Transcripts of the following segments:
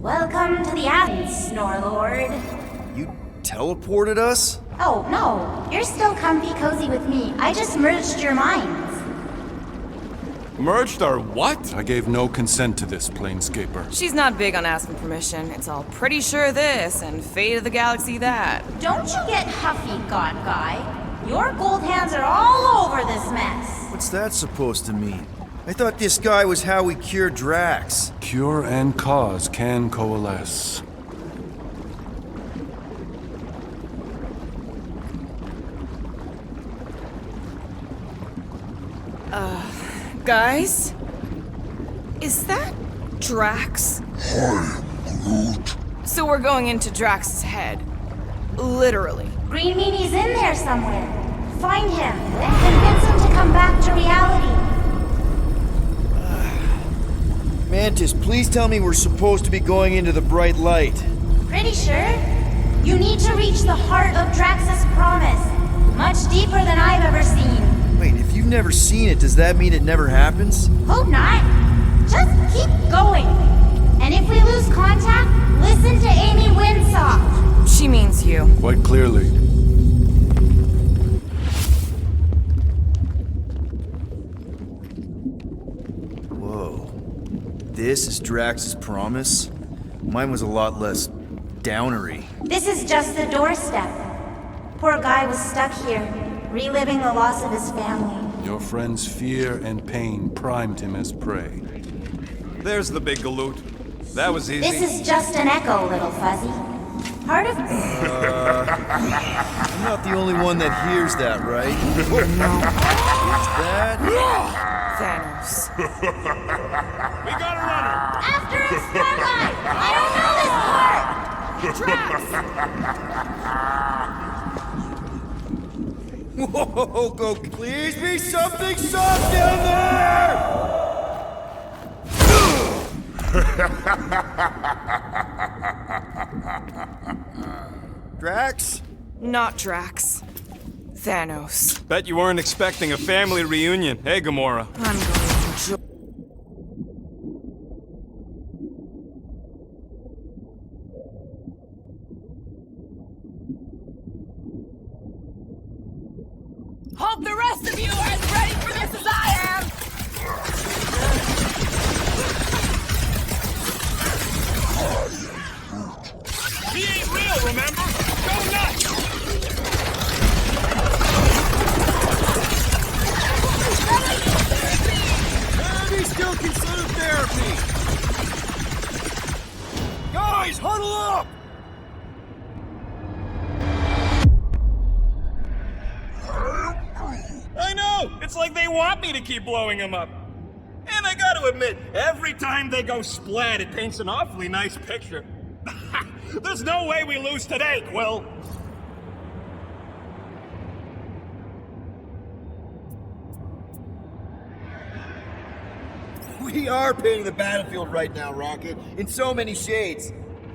Welcome to the Athens, Snorlord. You teleported us? Oh, no. You're still comfy cozy with me. I just merged your minds. Merged our what? I gave no consent to this, Planescaper. She's not big on asking permission. It's all pretty sure this and fate of the galaxy that. Don't you get huffy, God Guy. Your gold hands are all over this mess. What's that supposed to mean? I thought this guy was how we cure Drax. Cure and cause can coalesce. Guys? Is that Drax? Hi, Groot. So we're going into Drax's head. Literally. Green Meanie's in there somewhere. Find him and convince him to come back to reality. Mantis, please tell me we're supposed to be going into the bright light. Pretty sure? You need to reach the heart of Drax's promise. Much deeper than I've ever seen. Wait, if you've never seen it, does that mean it never happens? Hope not. Just keep going. And if we lose contact, listen to Amy Winsoft. She means you. Quite clearly. Whoa. This is Drax's promise? Mine was a lot less downery. This is just the doorstep. Poor guy was stuck here, reliving the loss of his family. Your friend's fear and pain primed him as prey. There's the big galoot. That was easy. This is just an echo, little fuzzy. Part of... I'm not the only one that hears that, right? What's that? Thanos. We got a runner! After us, Star Guy! I don't know this part! Whoa, go, please be something soft down there! Drax? Not Drax. Thanos. Bet you weren't expecting a family reunion, hey Gamora? I'm going to enjoy. Hope the rest of you are as ready for this as I am! He ain't real, remember? Go nuts! Maybe still consider therapy! Guys, huddle up! I know! It's like they want me to keep blowing him up. And I gotta admit, every time they go splat, it paints an awfully nice picture. There's no way we lose today, Quill! We are painting the battlefield right now, Rocket, in so many shades.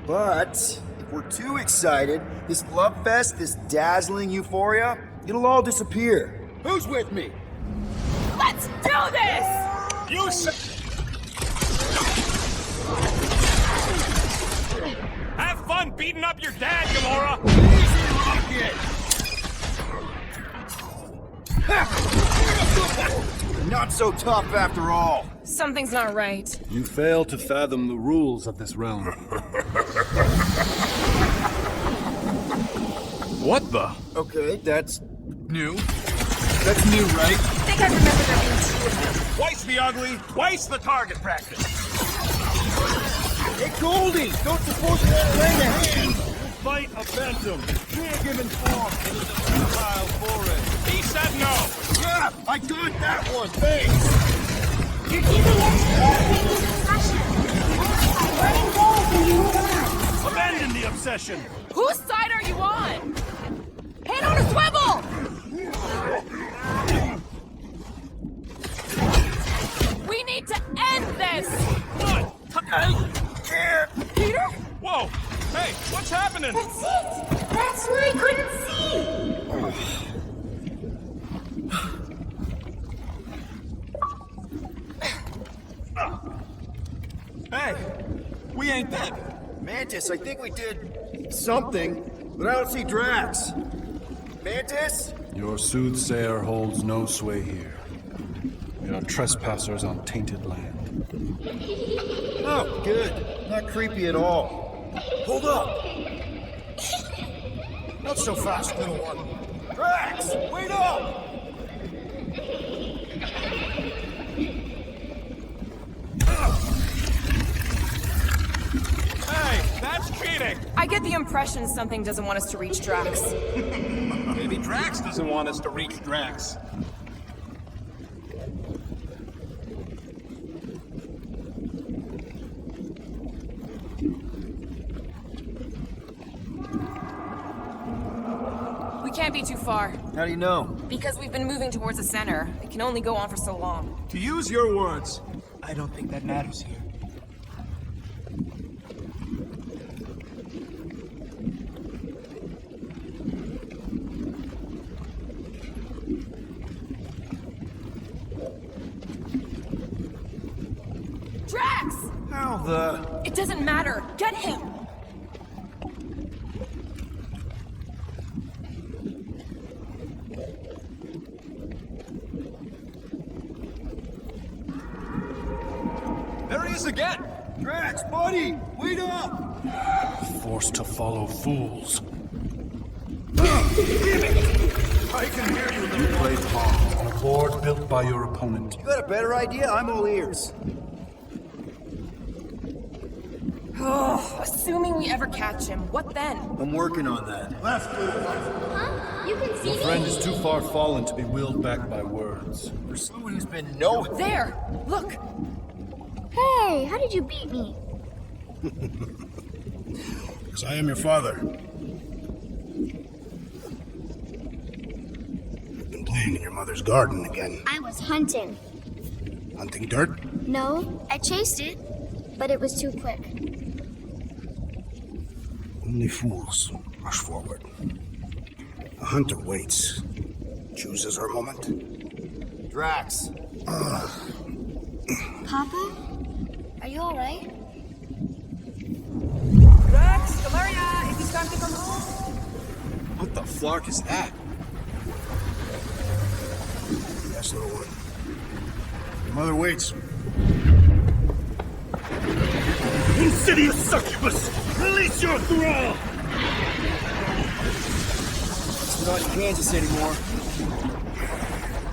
But if we're too excited, this love fest, this dazzling euphoria, it'll all disappear. Who's with me? Let's do this! You Have fun beating up your dad, Gamora! Not so tough after all. Something's not right. You fail to fathom the rules of this realm. What the? Okay, that's new. That's new, right? I think I remember there being two of them. Twice the ugly, twice the target practice. Hey, Goldie! Don't suppose you want to lend a hand? Fight a phantom. Can't give inform. It is a futile foray. He said no. Yeah, I got that one, thanks! You're giving in to the discussion. Running goals when you move on. Abandon the obsession. Whose side are you on? Head on a swivel! We need to end this! What? Peter? Whoa! Hey, what's happening? That's it! That's what I couldn't see! Hey, we ain't dead. Mantis, I think we did something, but I don't see Drax. Mantis? Your soothsayer holds no sway here. We are trespassers on tainted land. Oh, good. Not creepy at all. Hold up! Not so fast, little one. Drax, wait up! Hey, that's cheating! I get the impression something doesn't want us to reach Drax. Maybe Drax doesn't want us to reach Drax. We can't be too far, How do you know? because we've been moving towards the center. It can only go on for so long. To use your words, I don't think that matters here. Drax! How the... It doesn't matter. Get him! There he is again! Drax, buddy, wait up! Forced to follow fools. I can hear you, You play pawn on a board built by your opponent. You got a better idea? I'm all ears. Oh, assuming we ever catch him, what then? I'm working on that. Huh? You can see Your me? friend is too far fallen to be willed back by words. For someone who's been no... There! Look! Hey, how did you beat me? Because I am your father. You've been playing in your mother's garden again. I was hunting. Hunting dirt? No, I chased it, but it was too quick. Only fools rush forward. A hunter waits. Chooses her moment. Drax. Papa? Are you alright? Drax, Valeria, it is time to come home. What the flark is that? Yes, little one. Your mother waits. Insidious succubus! Release your thrall! We're not in Kansas anymore.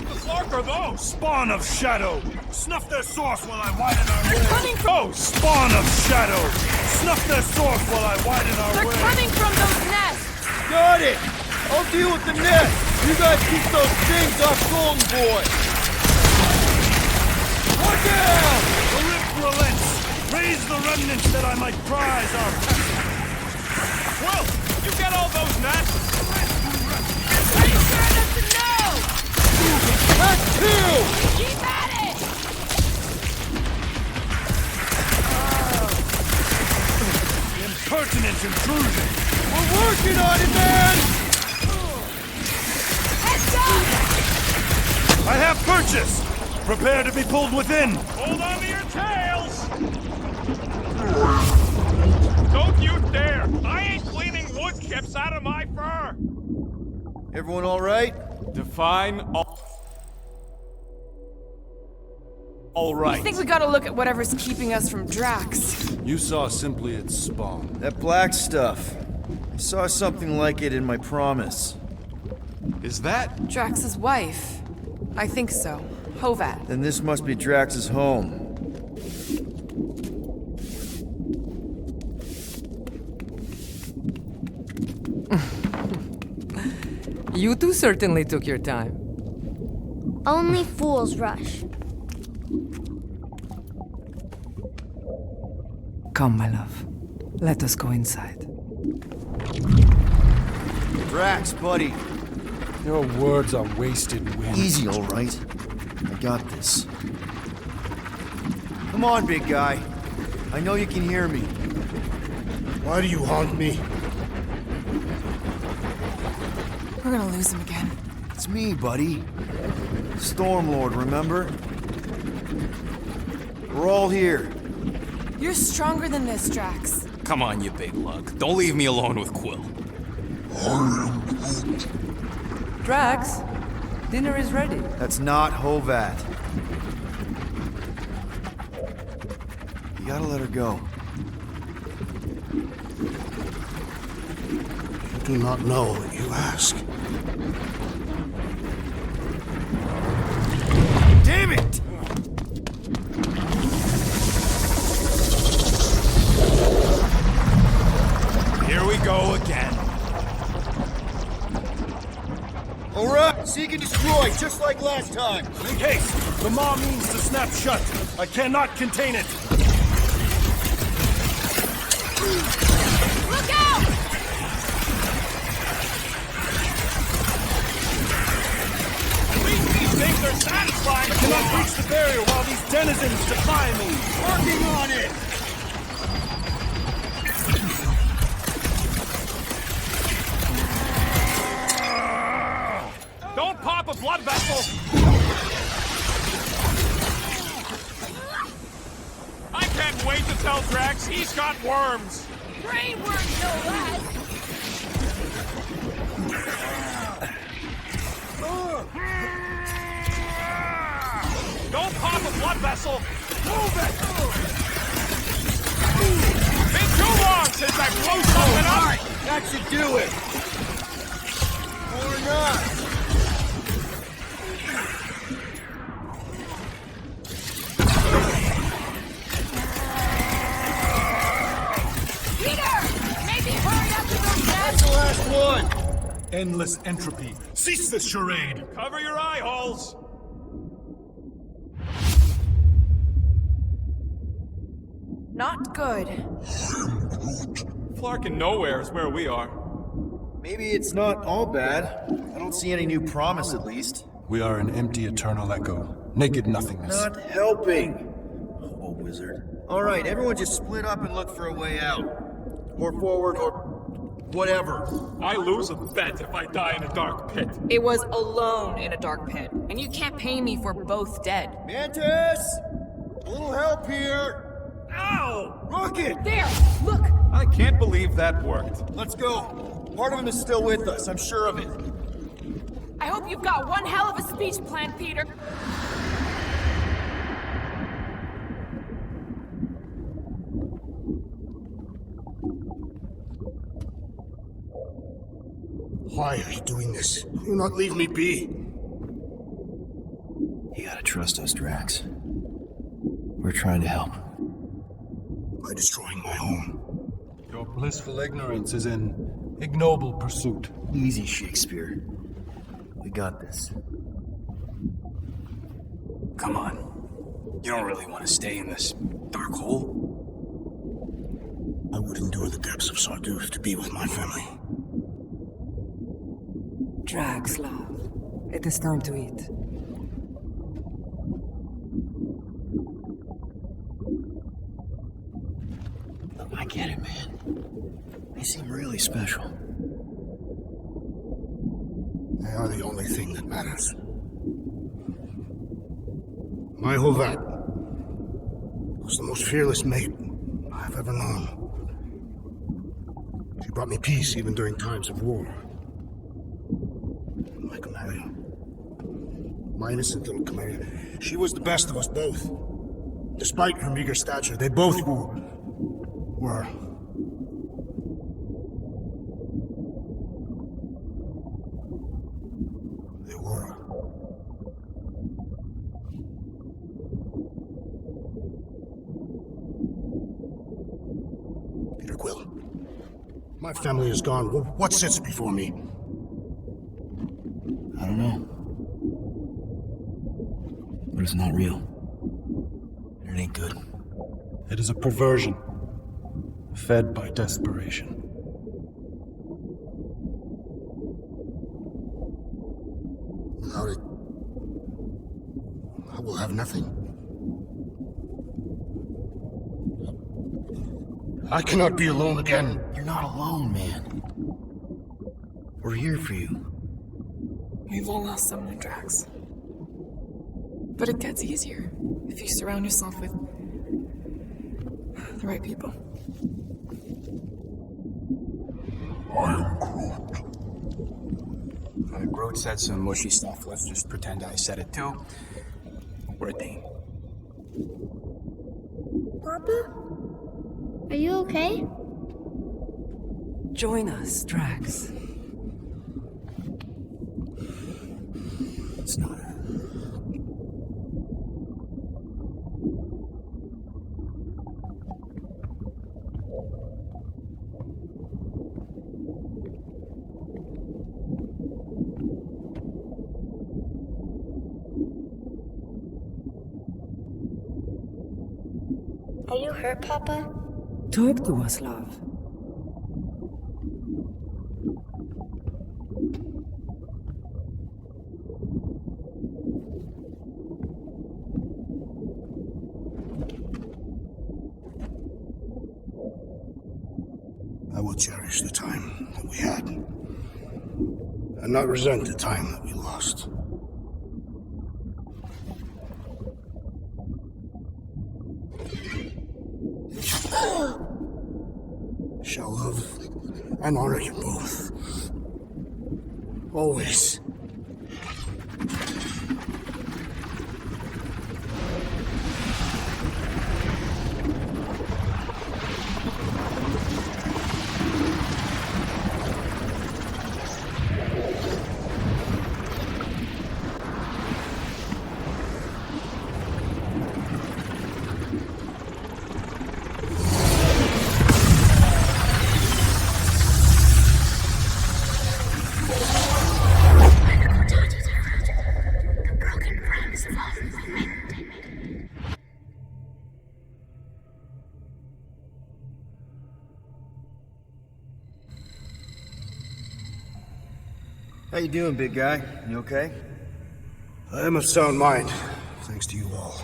The Flark are those! Spawn of Shadow! Snuff their source while I widen our way! Coming from- Oh, Spawn of Shadow! Snuff their source while I widen our They're way! coming from those nests! Got it! I'll deal with the nest! You guys keep those things off Golden Boy! One down! The rip relents! Raise the remnants that I might prize our passage! Well, you get all those nests! Pretty sure that's a no! That's two! Keep at it! Impertinent intrusion! We're working on it, man! Heads up! I have purchase! Prepare to be pulled within! Hold on to your tails! Don't you dare! I ain't cleaning wood chips out of my fur! Everyone all right? Define all I right. think we gotta look at whatever's keeping us from Drax. You saw simply its spawn. That black stuff. I saw something like it in my promise. Is that? Drax's wife. I think so. Hovat. Then this must be Drax's home. You two certainly took your time. Only fools rush. Come, my love. Let us go inside. Drax, buddy. Your words are wasted wind. Easy, all right? I got this. Come on, big guy. I know you can hear me. Why do you haunt me? We're gonna lose him again. It's me, buddy. Stormlord, remember? We're all here. You're stronger than this, Drax. Come on, you big lug. Don't leave me alone with Quill. Drax, dinner is ready. That's not Hovat. You gotta let her go. You do not know what you ask. Damn it! Here we go again. Alright, seek and destroy, just like last time. Make haste! The maw means to snap shut. I cannot contain it. Look out! At least these things are satisfying. I cannot breach the barrier while these denizens defy me. Working on it! Don't pop a blood vessel! I can't wait to tell Drax he's got worms! Brain worms, no less! Don't pop a blood vessel! Move it! Been too long since I blew something up! That should do it! Or not! Peter! Maybe hurry up to those That's the last one! Endless entropy. Cease this charade. Cover your eye holes! Not good. Flarkin' nowhere is where we are. Maybe it's not all bad. I don't see any new promise, at least. We are an empty eternal echo. Naked nothingness. Not helping. Oh, wizard. Alright, everyone just split up and look for a way out. Or forward, or whatever. I lose a bet if I die in a dark pit. It was alone in a dark pit, and you can't pay me for both dead. Mantis! A little help here! Ow! Rocket! There! Look! I can't believe that worked. Let's go. Part of him is still with us, I'm sure of it. I hope you've got one hell of a speech plan, Peter. Why are you doing this? Will you not leave me be? You gotta trust us, Drax. We're trying to help. By destroying my home. Your blissful ignorance is an ignoble pursuit. Easy, Shakespeare. We got this. Come on. You don't really want to stay in this dark hole? I would endure the depths of Sarduth to be with my family. Drax, love. It is time to eat. I get it, man. They seem really special. They are the only thing that matters. My Hovat was the most fearless mate I've ever known. She brought me peace even during times of war. My Camarilla. My innocent little Camarilla. She was the best of us both. Despite her meager stature, they both were. They were. Peter Quill. My family is gone. What sits before me? I don't know. But it's not real. It ain't good. It is a perversion, fed by desperation. Without it, I will have nothing. I cannot be alone again. You're not alone, man. We're here for you. We've all lost someone, Drax. But it gets easier if you surround yourself with the right people. I am Groot. Groot said some mushy stuff. Let's just pretend I said it too. We're a team. Papa? Are you okay? Join us, Drax. It's not. Are you hurt, Papa? Talk to us, love. I will cherish the time that we had, and not resent the time that we lost. Shall love and honor you both. Always. How you doing, big guy? You okay? I am of sound mind, thanks to you all.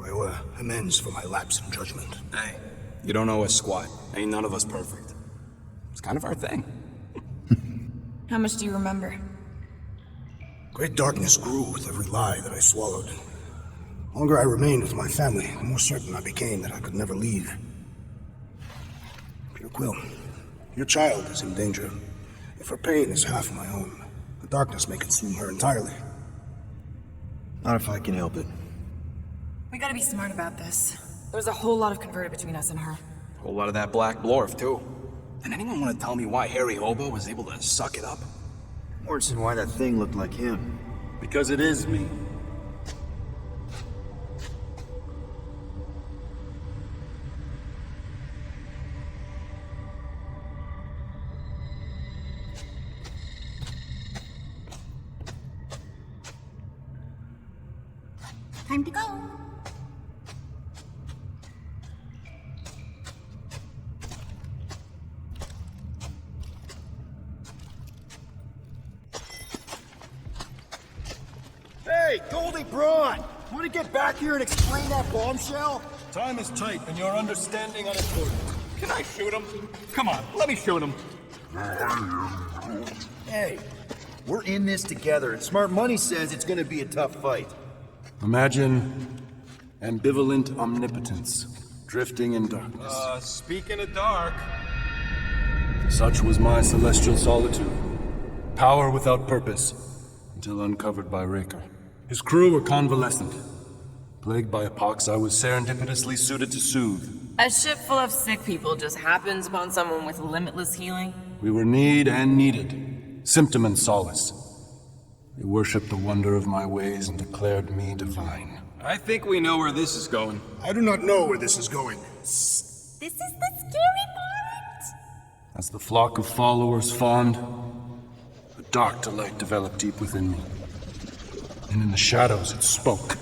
I owe amends for my lapse in judgment. Hey, you don't owe us squat. Ain't none of us perfect. It's kind of our thing. How much do you remember? Great darkness grew with every lie that I swallowed. The longer I remained with my family, the more certain I became that I could never leave. Peter Quill, your child is in danger. If her pain is half my own, the darkness may consume her entirely. Not if I can help it. We gotta be smart about this. There's a whole lot of converted between us and her. A whole lot of that black blorf, too. And anyone want to tell me why Harry Hobo was able to suck it up? Morrison, why that thing looked like him? Because it is me. Time to go. Hey, Goldie Braun! Want to get back here and explain that bombshell? Time is tight, and your understanding unimportant. Can I shoot him? Come on, let me shoot him. Hey, we're in this together, and Smart Money says it's gonna be a tough fight. Imagine ambivalent omnipotence, drifting in darkness. Speaking of dark, Such was my celestial solitude. Power without purpose, until uncovered by Raker. His crew were convalescent. Plagued by a pox I was serendipitously suited to soothe. A ship full of sick people just happens upon someone with limitless healing. We were need and needed, symptom and solace. They worshipped the wonder of my ways and declared me divine. I think we know where this is going. I do not know where this is going. This is the scary part. As the flock of followers fawned, a dark delight developed deep within me. And in the shadows it spoke.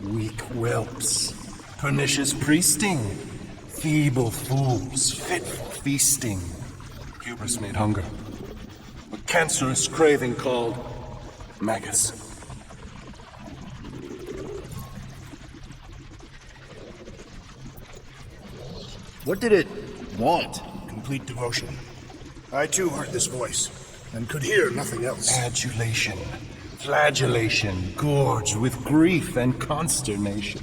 Weak whelps, pernicious priesting, feeble fools, fit for feasting. Hubris made hunger. A cancerous craving called Magus. What did it want? Complete devotion. I too heard this voice, and could hear nothing else. Adulation, flagellation, gorged with grief and consternation.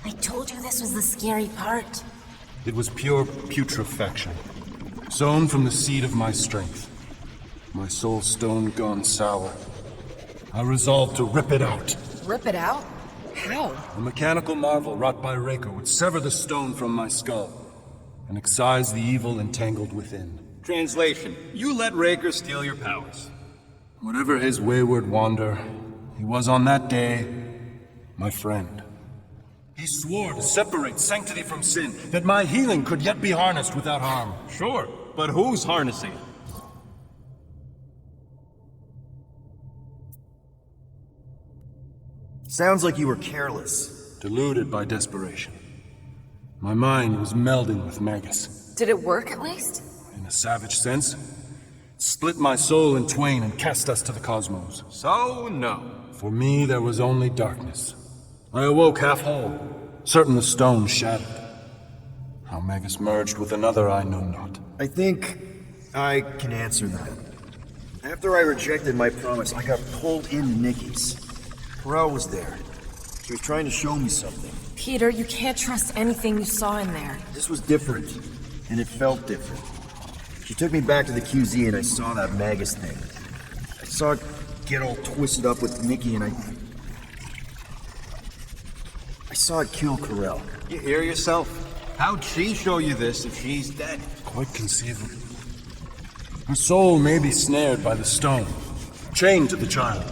I told you this was the scary part. It was pure putrefaction. Sown from the seed of my strength, my soul stone gone sour. I resolved to rip it out. Rip it out? How? A mechanical marvel wrought by Reiko would sever the stone from my skull and excise the evil entangled within. Translation: you let Raker steal your powers. Whatever his wayward wander, he was on that day my friend. He swore to separate sanctity from sin, that my healing could yet be harnessed without harm. Sure, but who's harnessing it? Sounds like you were careless. Deluded by desperation. My mind was melding with Magus. Did it work at least? In a savage sense, it split my soul in twain and cast us to the cosmos. So, no. For me, there was only darkness. I awoke half whole, certain the stone shattered. How Magus merged with another, I know not. I think I can answer that. After I rejected my promise, I got pulled into Nikki's. Corel was there. She was trying to show me something. Peter, you can't trust anything you saw in there. This was different, and it felt different. She took me back to the QZ and I saw that Magus thing. I saw it get all twisted up with Nikki and I saw it kill Corel. You hear yourself? How'd she show you this if she's dead? Quite conceivable. Her soul may be snared by the stone, chained to the child.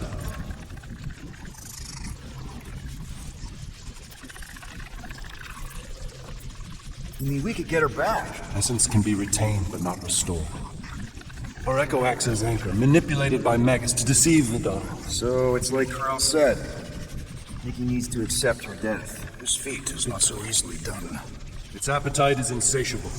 I mean, we could get her back. Essence can be retained but not restored. Or Echo acts as anchor, manipulated by Magus to deceive the daughter. So it's like Corel said. Nikki needs to accept her death. This feat is not so easily done. Its appetite is insatiable.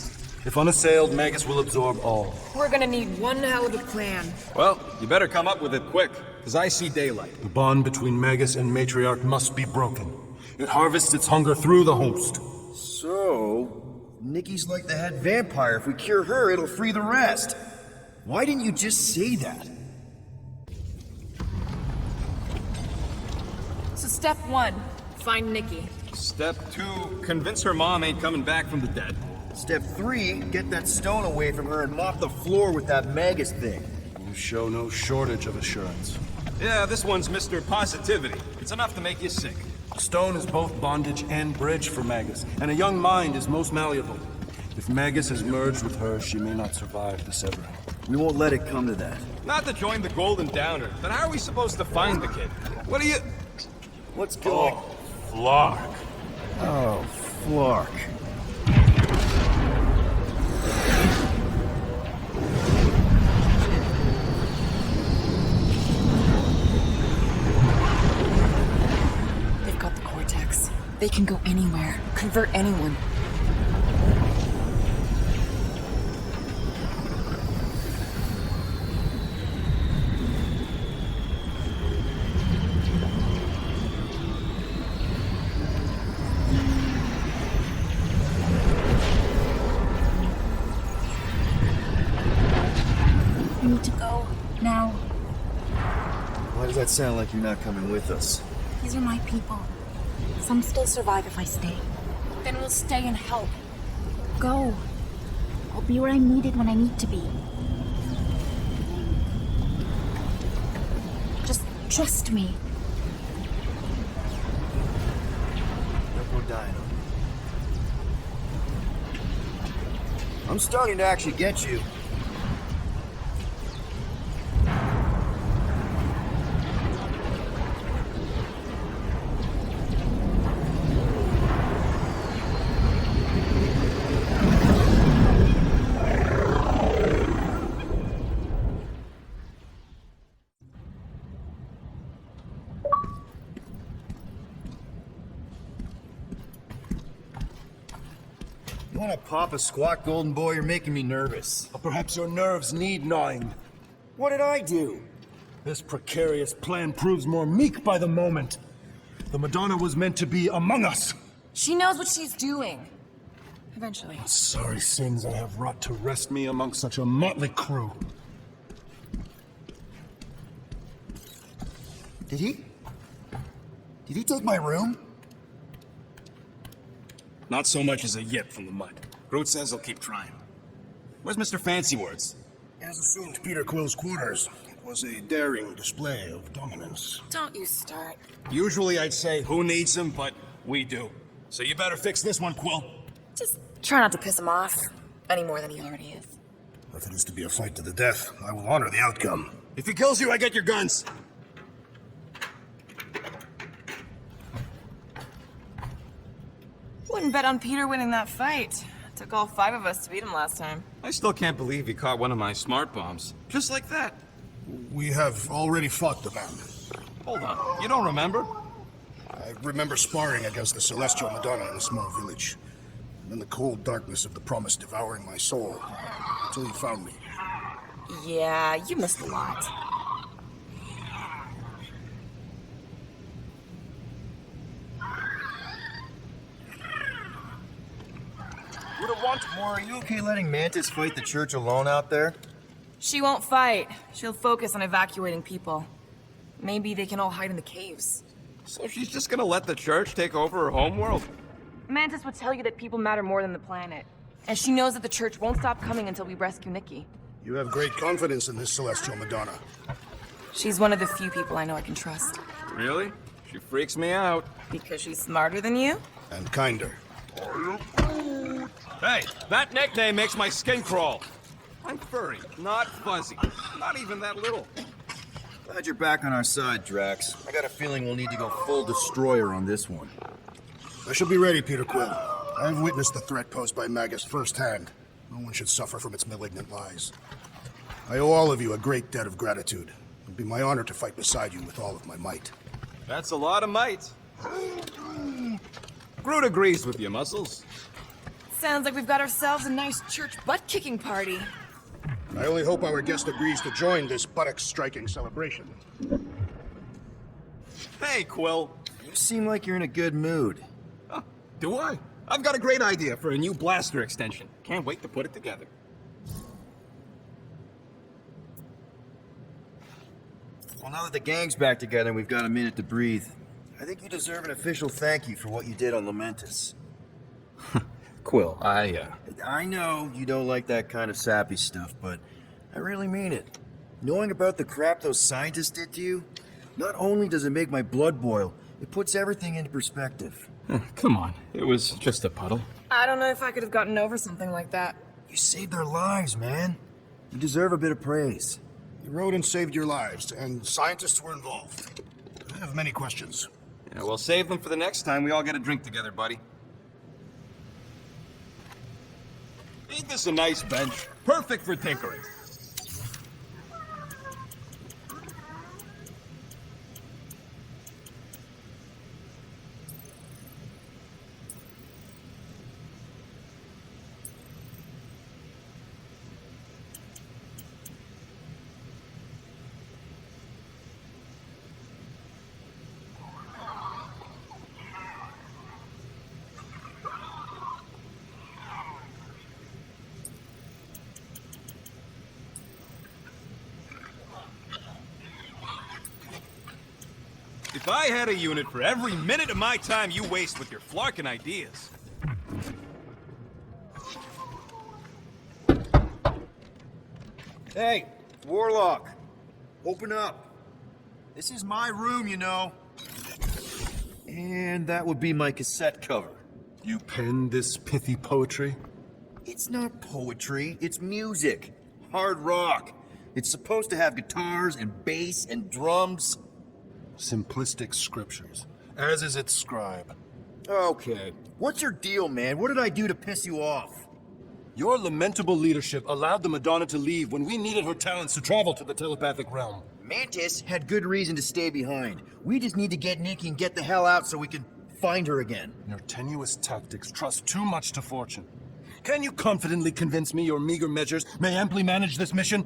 If unassailed, Magus will absorb all. We're gonna need one hell of a plan. Well, you better come up with it quick, because I see daylight. The bond between Magus and Matriarch must be broken. It harvests its hunger through the host. So, Nikki's like the head vampire. If we cure her, it'll free the rest. Why didn't you just say that? So step 1, find Nikki. Step 2, convince her mom ain't coming back from the dead. Step 3, get that stone away from her and mop the floor with that Magus thing. You show no shortage of assurance. Yeah, this one's Mr. Positivity. It's enough to make you sick. The stone is both bondage and bridge for Magus, and a young mind is most malleable. If Magus has merged with her, she may not survive the severing. We won't let it come to that. Not to join the Golden Downer, but how are we supposed to find the kid? What are you... What's going... Flark. Oh, Flark. They've got the Cortex. They can go anywhere, convert anyone. We need to go now. Why does that sound like you're not coming with us? These are my people. Some still survive if I stay. Then we'll stay and help. Go. I'll be where I'm needed when I need to be. Just trust me. Don't go dying on me. I'm starting to actually get you. You wanna pop a squat, Golden Boy? You're making me nervous. Or perhaps your nerves need gnawing. What did I do? This precarious plan proves more meek by the moment. The Madonna was meant to be among us. She knows what she's doing. Eventually. Sorry sins I have wrought to wrest me among such a motley crew. Did he? Did he take my room? Not so much as a yip from the mud. Groot says he'll keep trying. Where's Mr. Fancy Words? As assumed Peter Quill's quarters. It was a daring display of dominance. Don't you start. Usually I'd say, who needs him, but we do. So you better fix this one, Quill. Just try not to piss him off any more than he already is. If it is to be a fight to the death, I will honor the outcome. If he kills you, I get your guns. Wouldn't bet on Peter winning that fight. Took all 5 of us to beat him last time. I still can't believe he caught one of my smart bombs. Just like that. We have already fought the man. Hold on, you don't remember? I remember sparring against the Celestial Madonna in a small village. And then the cold darkness of the promise devouring my soul. Until you found me. Yeah, you missed a lot. Would have wanted more. Are you okay letting Mantis fight the church alone out there? She won't fight. She'll focus on evacuating people. Maybe they can all hide in the caves. So she's just gonna let the church take over her homeworld? Mantis would tell you that people matter more than the planet. And she knows that the church won't stop coming until we rescue Nikki. You have great confidence in this Celestial Madonna. She's one of the few people I know I can trust. Really? She freaks me out. Because she's smarter than you? And kinder. Hey, that nickname makes my skin crawl. I'm furry, not fuzzy. Not even that little. Glad you're back on our side, Drax. I got a feeling we'll need to go full destroyer on this one. I shall be ready, Peter Quill. I have witnessed the threat posed by Magus firsthand. No one should suffer from its malignant lies. I owe all of you a great debt of gratitude. It would be my honor to fight beside you with all of my might. That's a lot of might. Groot agrees with you, Muscles. Sounds like we've got ourselves a nice church butt-kicking party. I only hope our guest agrees to join this buttocks-striking celebration. Hey, Quill. You seem like you're in a good mood. Huh, do I? I've got a great idea for a new blaster extension. Can't wait to put it together. Well, now that the gang's back together and we've got a minute to breathe, I think you deserve an official thank you for what you did on Lamentus. Quill, I know you don't like that kind of sappy stuff, but I really mean it. Knowing about the crap those scientists did to you, not only does it make my blood boil, it puts everything into perspective. Come on, it was just a puddle. I don't know if I could have gotten over something like that. You saved their lives, man. You deserve a bit of praise. You rode and saved your lives, and scientists were involved. I have many questions. Yeah, we'll save them for the next time we all get a drink together, buddy. Ain't this a nice bench? Perfect for tinkering. If I had a unit for every minute of my time you waste with your flarkin' ideas. Hey, Warlock, open up. This is my room, you know. And that would be my cassette cover. You penned this pithy poetry? It's not poetry, it's music. Hard rock. It's supposed to have guitars and bass and drums. Simplistic scriptures, as is its scribe. Okay, what's your deal, man? What did I do to piss you off? Your lamentable leadership allowed the Madonna to leave when we needed her talents to travel to the telepathic realm. Mantis had good reason to stay behind. We just need to get Nikki and get the hell out so we can find her again. Your tenuous tactics trust too much to fortune. Can you confidently convince me your meager measures may amply manage this mission?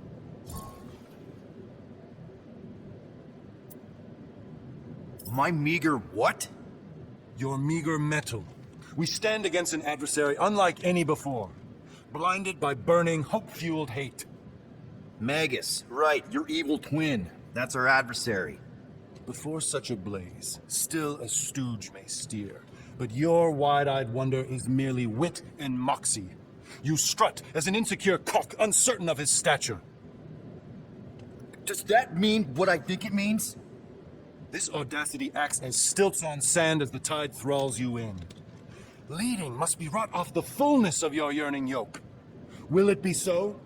My meager what? Your meager metal. We stand against an adversary unlike any before. Blinded by burning, hope-fueled hate. Magus, right, your evil twin. That's our adversary. Before such a blaze, still a stooge may steer. But your wide-eyed wonder is merely wit and moxie. You strut as an insecure cock, uncertain of his stature. Does that mean what I think it means? This audacity acts as stilts on sand as the tide thralls you in. Leading must be wrought off the fullness of your yearning yoke. Will it be so?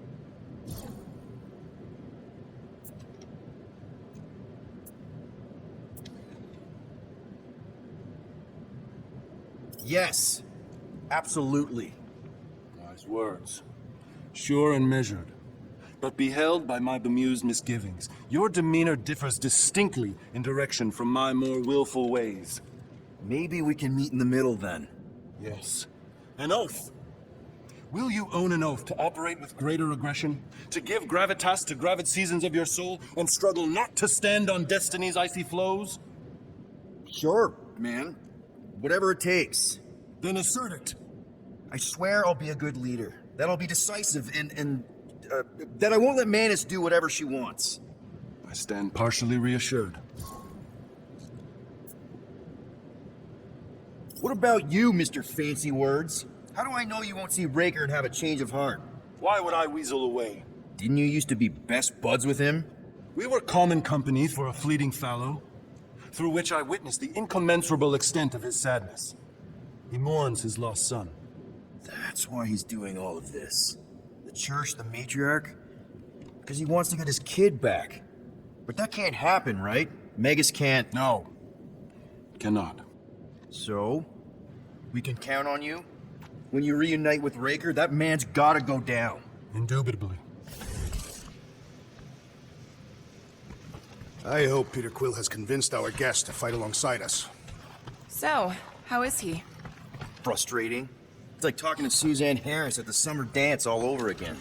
Yes, absolutely. Wise words. Sure and measured. But beheld by my bemused misgivings, your demeanor differs distinctly in direction from my more willful ways. Maybe we can meet in the middle then. Yes. An oath. Will you own an oath to operate with greater aggression? To give gravitas to gravid seasons of your soul and struggle not to stand on destiny's icy flows? Sure, man. Whatever it takes. Then assert it. I swear I'll be a good leader. That I'll be decisive and that I won't let Manus do whatever she wants. I stand partially reassured. What about you, Mr. Fancy Words? How do I know you won't see Raker and have a change of heart? Why would I weasel away? Didn't you used to be best buds with him? We were common company for a fleeting fallow, through which I witnessed the incommensurable extent of his sadness. He mourns his lost son. That's why he's doing all of this. The church, the matriarch? Because he wants to get his kid back. But that can't happen, right? Magus can't. No. Cannot. So? We can count on you? When you reunite with Raker, that man's gotta go down. Indubitably. I hope Peter Quill has convinced our guest to fight alongside us. So, how is he? Frustrating. It's like talking to Suzanne Harris at the summer dance all over again.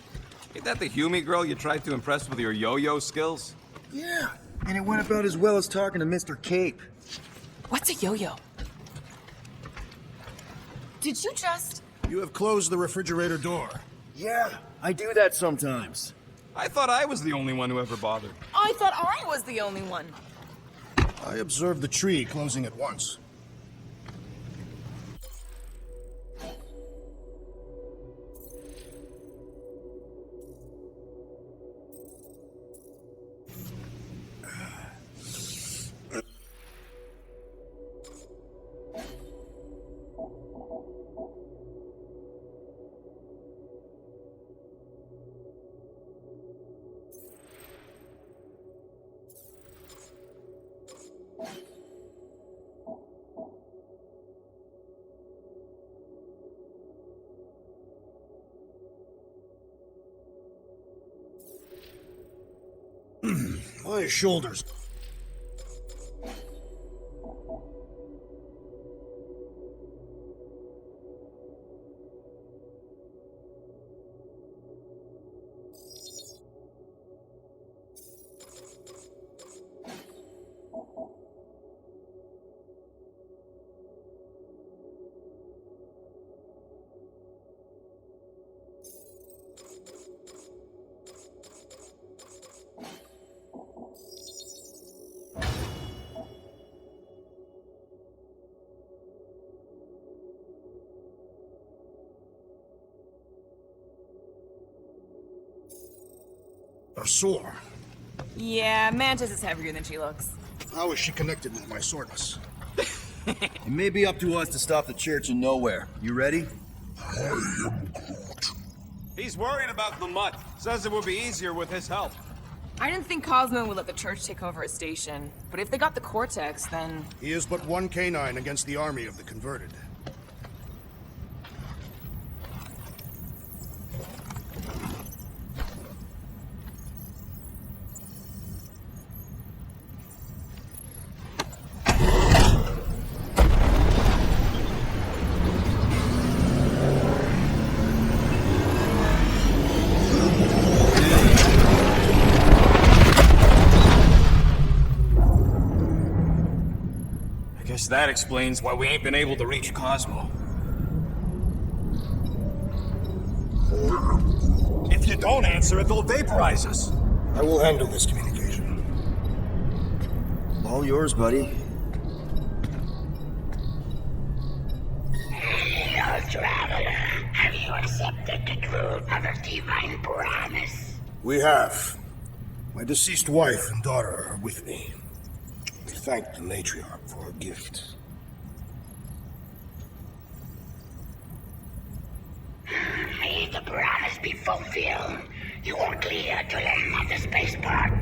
Ain't that the Hume girl you tried to impress with your yo-yo skills? Yeah, and it went about as well as talking to Mr. Cape. What's a yo-yo? Did you just... You have closed the refrigerator door. Yeah, I do that sometimes. I thought I was the only one who ever bothered. I thought I was the only one. I observed the tree closing at once. My shoulders. Are sore. Yeah, Mantis is heavier than she looks. How is she connected with my soreness? It may be up to us to stop the Church in Nowhere. You ready? He's worried about the mutt. Says it would be easier with his help. I didn't think Cosmo would let the church take over a station, but if they got the Cortex, then... He is but one canine against the army of the converted. Guess that explains why we ain't been able to reach Cosmo. If you don't answer it, they'll vaporize us. I will handle this communication. All yours, buddy. Hello, traveler. Have you you accepted the truth of a divine promise? We have. My deceased wife and daughter are with me. We thank the matriarch for her gift. May the promise be fulfilled. You are clear to land on the spaceport.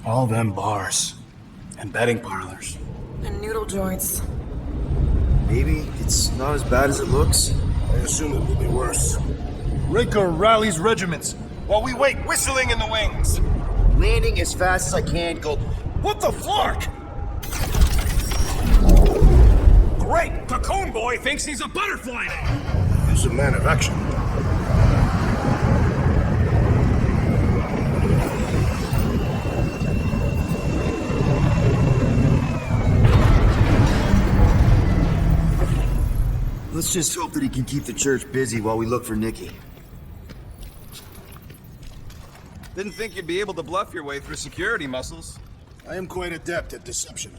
All them bars and betting parlors. And noodle joints. Maybe it's not as bad as it looks. I assume it will be worse. Raker rallies regiments while we wait whistling in the wings. Landing as fast as I can, Gold. What the flark? Great! Cocoon Boy thinks he's a butterfly now! He's a man of action. Let's just hope that he can keep the church busy while we look for Nikki. Didn't think you'd be able to bluff your way through security muscles. I am quite adept at deception.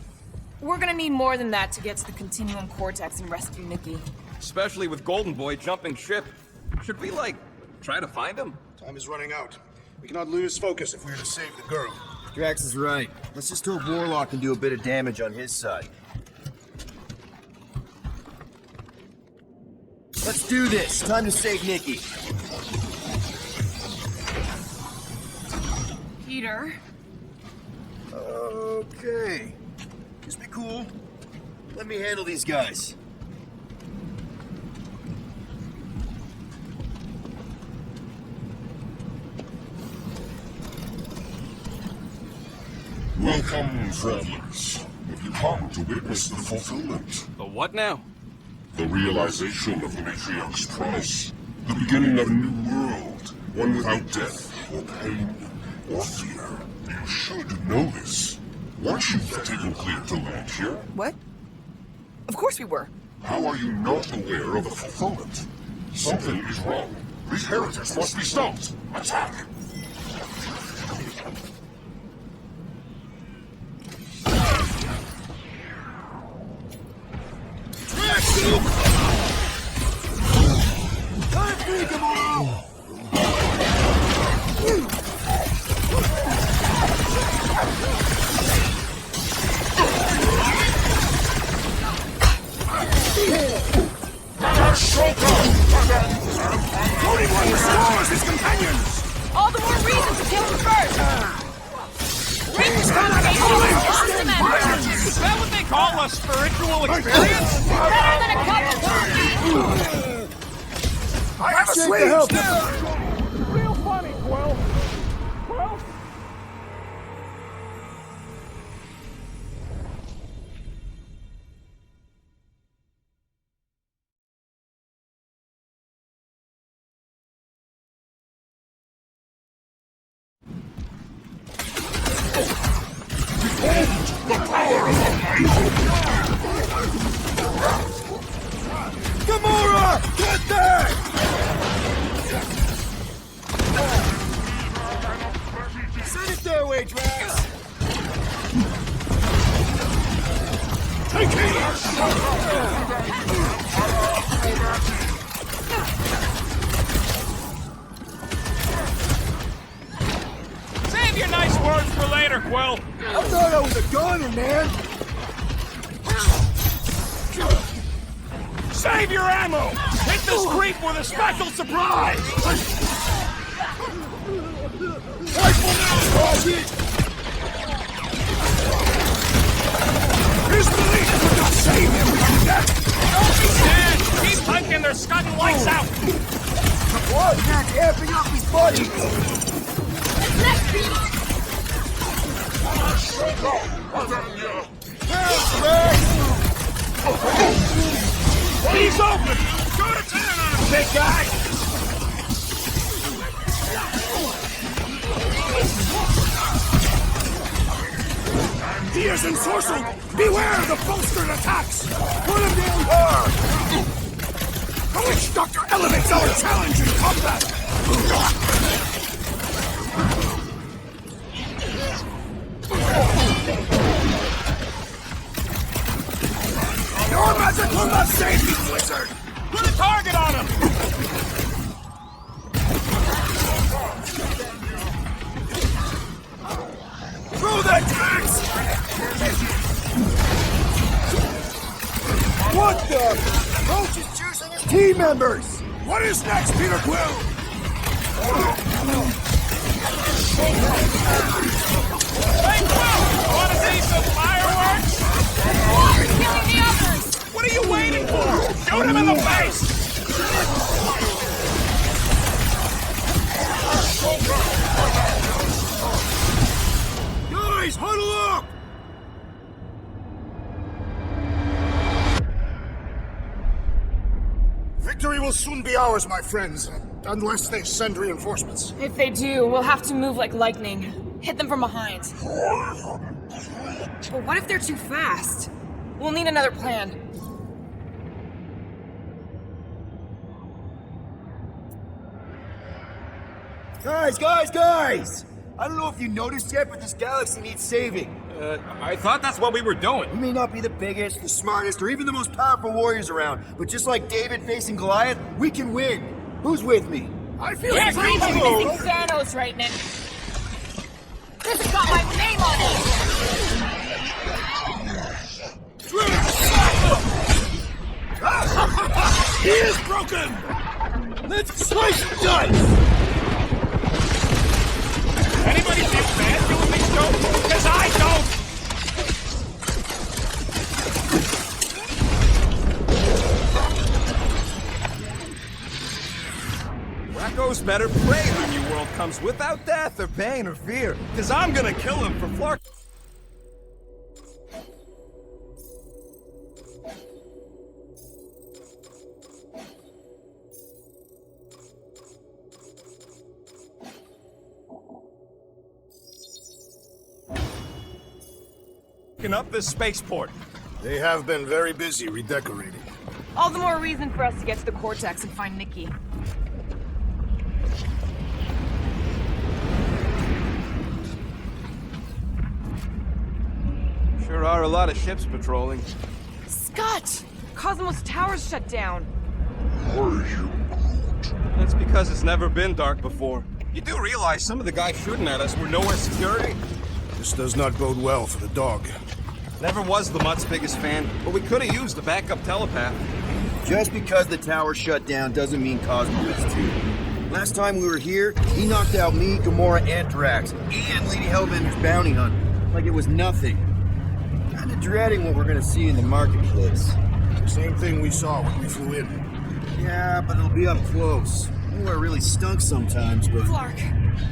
We're gonna need more than that to get to the Continuum Cortex and rescue Nikki. Especially with Golden Boy jumping ship. Should we, try to find him? Time is running out. We cannot lose focus if we are to save the girl. Drax is right. Let's just hope Warlock can do a bit of damage on his side. Let's do this. Time to save Nikki. Peter? Okay. Just be cool. Let me handle these guys. Welcome, travelers. Have you come to witness the fulfillment? The what now? The realization of the Matriarch's promise. The beginning of a new world. One without death, or pain, or fear. You should know this. Weren't you taken clear to land here? What? Of course we were. How are you not aware of the fulfillment? Something is wrong. These heretics must be stopped. Attack! All the more reason to kill him first! Is that what they call a spiritual experience? Better than a cup of coffee! I have a sleeve! Real funny, Quill. Quill? Gamora! Get there! Send it their way, Drax! Take it! Save your nice words for later, Quill. I thought I was a goner, man! Save your ammo! Hit this creep with a special surprise! Rifle now, Rocky! His police could not save him from death! Don't be sad! Keep hunking, they're scudding lights out! Wozniak amping up his buddies! Next beat! He's open! Go to town on him, big guy! He is ensorcelled! Beware the bolstered attacks! Put him down hard! The Witch Doctor elevates our challenge in combat! Your magic will not save you, wizard! Put a target on him! Throw that axe! What the? Roach is choosing his team members! What is next, Peter Quill? Hey, Quill! Want to see some fireworks? You're killing the others! What are you waiting for? Shoot him in the face! Guys, huddle up! Victory will soon be ours, my friends, unless they send reinforcements. If they do, we'll have to move like lightning. Hit them from behind. But what if they're too fast? We'll need another plan. Guys! I don't know if you noticed yet, but this galaxy needs saving. I thought that's what we were doing. We may not be the biggest, the smartest, or even the most powerful warriors around, but just like David facing Goliath, we can win. Who's with me? I feel We're free facing to Thanos right now. This has got my name on it! He is broken! Let's slice the dice! Anybody feel bad doing these jokes? Because I don't! Racco's better pray the new world comes without death or pain or fear. Because I'm gonna kill him for Flark. Up this spaceport. They have been very busy redecorating. All the more reason for us to get to the Cortex and find Nikki. Sure are a lot of ships patrolling. Scott! Cosmos Tower's shut down. That's because it's never been dark before. You do realize some of the guys shooting at us were nowhere security? This does not bode well for the dog. Never was the Mutt's biggest fan, but we could have used a backup telepath. Just because the tower shut down doesn't mean Cosmo is too. Last time we were here, he knocked out me, Gamora, and Drax, and Lady Hellbender's bounty hunt. Like it was nothing. Kinda dreading what we're gonna see in the marketplace. Same thing we saw when we flew in. Yeah, but it'll be up close. Nowhere really stunk sometimes, but... Clark!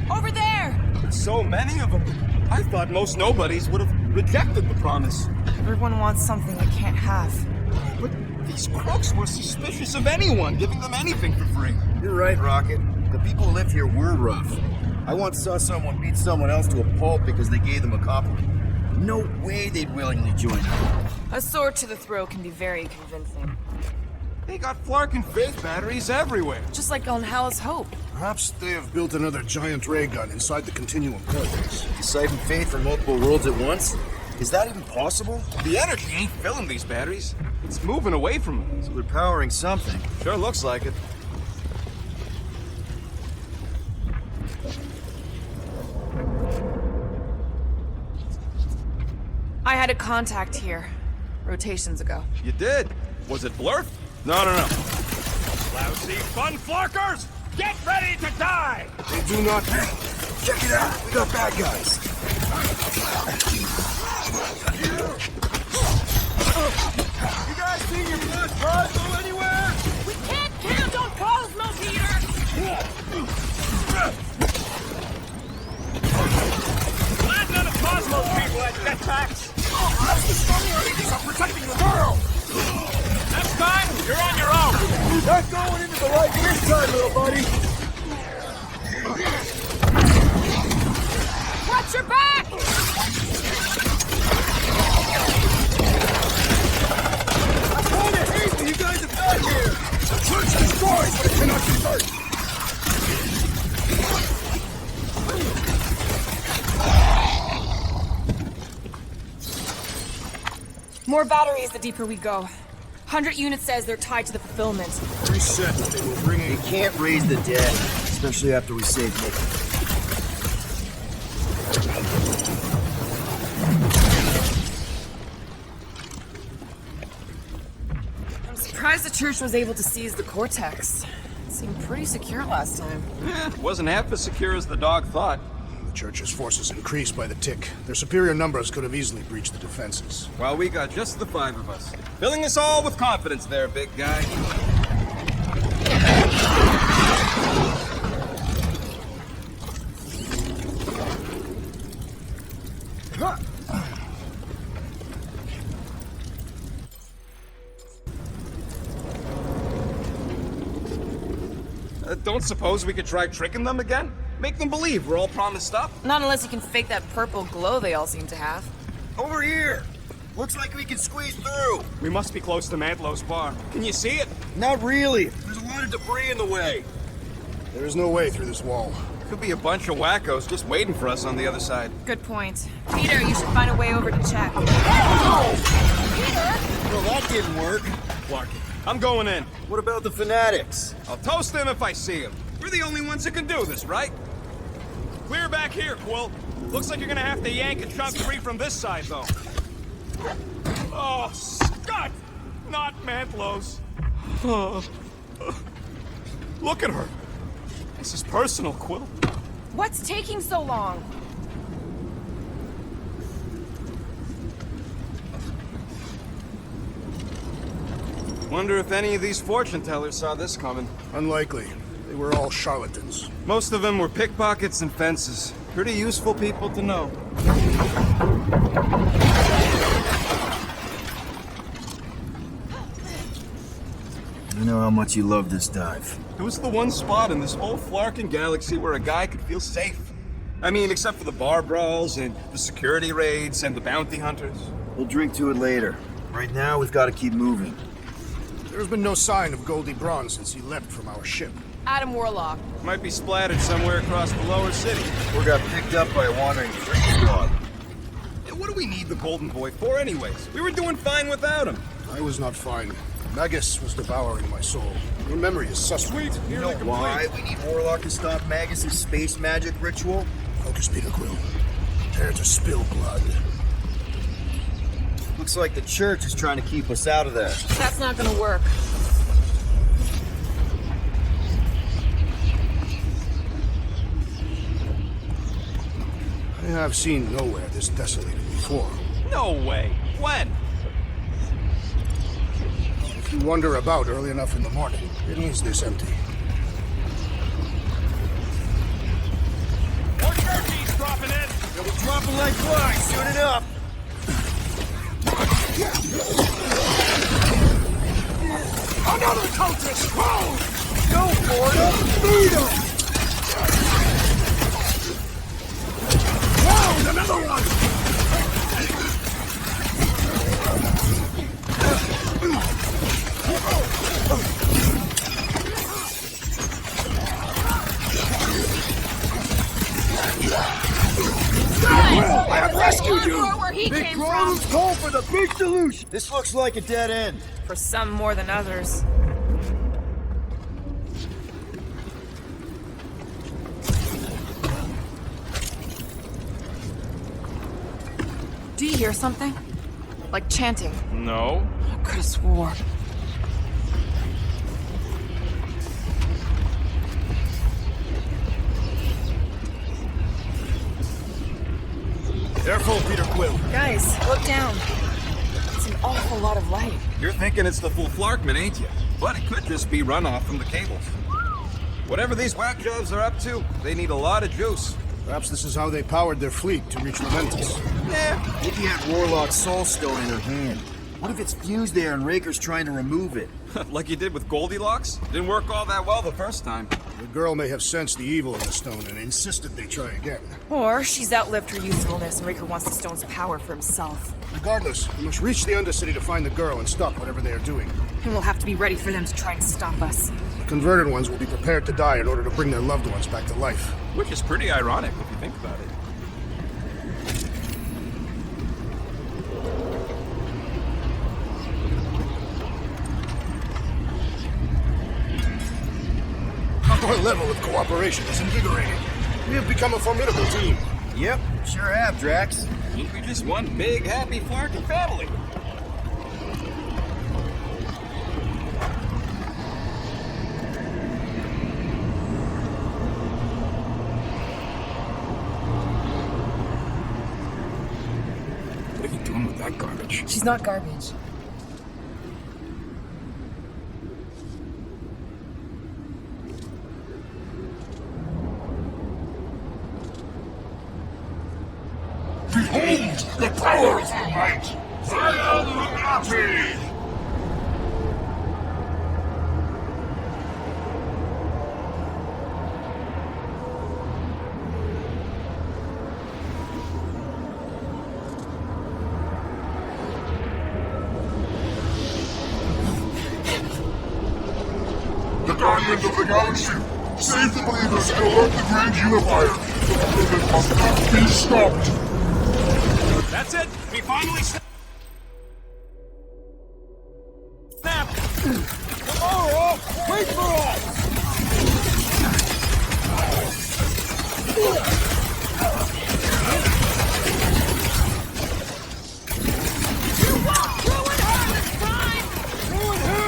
Over there! But so many of them. I thought most nobodies would have rejected the promise. Everyone wants something they can't have. But these crooks were suspicious of anyone giving them anything for free. You're right, Rocket. The people who live here were rough. I once saw someone beat someone else to a pulp because they gave them a compliment. No way they'd willingly join them. A sword to the throat can be very convincing. They got Flark and Faith batteries everywhere. Just like on Hala's Hope. Perhaps they have built another giant ray gun inside the Continuum Cortex. To siphon faith from multiple worlds at once? Is that even possible? The energy ain't filling these batteries. It's moving away from them. So they're powering something. Sure looks like it. I had a contact here, rotations ago. You did? Was it Blurf? No. Lousy fun flarkers! Get ready to die! They do not... Check it out! We got bad guys! You guys seen your blood Cosmo anywhere? We can't count on Cosmos Eater! Glad none of Cosmo's people had jetpacks! That's the story of protecting the world! Next time, you're on your own! You're not going into the light this time, little buddy! Watch your back! I kinda hate what you guys have done here! Church destroys, but it cannot convert! More batteries the deeper we go. 100 units says they're tied to the fulfillment. Reset, they will bring in... They can't raise the dead, especially after we save Nick. I'm surprised the church was able to seize the Cortex. It seemed pretty secure last time. Wasn't half as secure as the dog thought. The Church's forces increased by the tick. Their superior numbers could have easily breached the defenses. Well, we got just the 5 of us. Filling us all with confidence there, big guy. Don't suppose we could try tricking them again? Make them believe we're all promised stuff? Not unless you can fake that purple glow they all seem to have. Over here! Looks like we can squeeze through! We must be close to Mantlow's bar. Can you see it? Not really. There's a lot of debris in the way. There is no way through this wall. Could be a bunch of wackos just waiting for us on the other side. Good point. Peter, you should find a way over to check. Well, that didn't work. Clarky, I'm going in. What about the fanatics? I'll toast them if I see them. We're the only ones that can do this, right? Clear back here, Quill. Looks like you're gonna have to yank a chunk free from this side, though. Oh, Scott! Not Mantlow's. Look at her. This is personal, Quill. What's taking so long? Wonder if any of these fortune tellers saw this coming. Unlikely. They were all charlatans. Most of them were pickpockets and fences. Pretty useful people to know. I know how much you love this dive. It was the one spot in this whole Flarkin galaxy where a guy could feel safe. I mean, except for the bar brawls and the security raids and the bounty hunters. We'll drink to it later. Right now, we've got to keep moving. There's been no sign of Goldie Braun since he left from our ship. Adam Warlock. Might be splattered somewhere across the lower city. Or got picked up by a wandering freak squad. Hey, what do we need the Golden Boy for anyways? We were doing fine without him. I was not fine. Magus was devouring my soul. Your memory is suspect. You know why we need Warlock to stop Magus' space magic ritual? Focus, Peter Quill. Prepare to spill blood. Looks like the church is trying to keep us out of there. That's not gonna work. I have seen nowhere this desolated before. No way. When? If you wander about early enough in the morning, it is this empty. More turkeys dropping in. They'll be dropping like flies soon enough. Another cultist! Whoa! Go for it! Beat him! Whoa! Another one! I have rescued you! Where he Big came from. problems call for the big solution. This looks like a dead end. For some more than others. Do you hear something? Like chanting. No. I could have swore. Careful, Peter Quill. Guys, look down. It's an awful lot of light. You're thinking it's the full Flarkman, ain't you? But it could just be runoff from the cables. Whatever these whack jobs are up to, they need a lot of juice. Perhaps this is how they powered their fleet to reach Leventus. Yeah. Maybe he had Warlock's soul stone in her hand. What if it's fused there and Raker's trying to remove it? Like you did with Goldilocks? Didn't work all that well the first time. The girl may have sensed the evil in the stone and insisted they try again. Or she's outlived her usefulness and Riker wants the stone's power for himself. Regardless, we must reach the Undercity to find the girl and stop whatever they are doing. And we'll have to be ready for them to try and stop us. The converted ones will be prepared to die in order to bring their loved ones back to life. Which is pretty ironic if you think about it. Our level of cooperation is invigorating. We have become a formidable team. Yep, sure have, Drax. We're just one big, happy, Flarkin family. What are you doing with that garbage? She's not garbage. Behold the power of the light! Via Illuminati! The Guardians of the Galaxy! Save the believers and alert the Grand Unifier! The movement must not be stopped! That's it! We finally snap! Tomorrow, wait for us! You won't ruin her this time! Ruin who?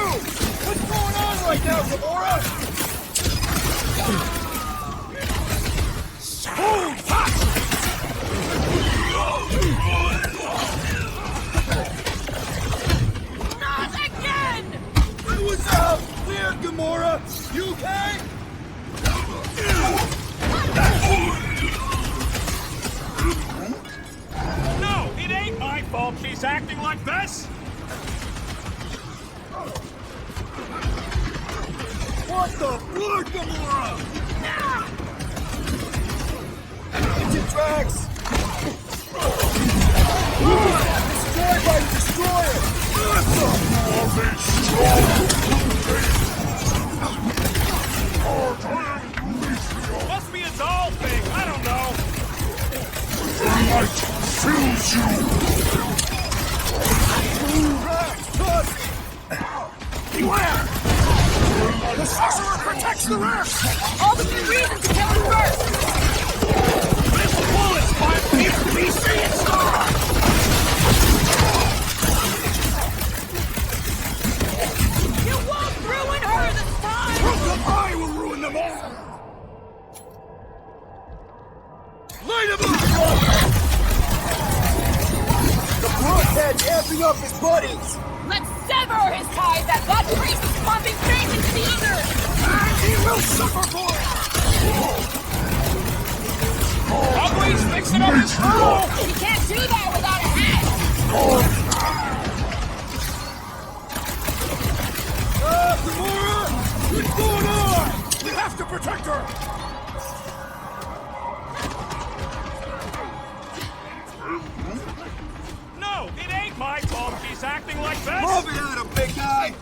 What's going on right now, Gamora? Not again! It was weird, Gamora. You okay? No, it ain't my fault she's acting like this! What the fuck, Gamora? It's a Drax! Destroyed by the Destroyer! Must be a doll thing, I don't know. The light fills you! Beware! The Sorcerer protects the rest! All the good reasons to kill him first! This bullet's 5 feet BC and star! You won't ruin her this time! I will ruin them all! Light him up! The Bloodhead's amping up his buddies! Let's sever his ties as that priest is pumping faith into the ether! And he will suffer for it! Ugly's fixing up his crew! He can't do that without a hat! Gamora! What's going on? We have to protect her! No, it ain't my fault she's acting like this! Move it at him, big guy!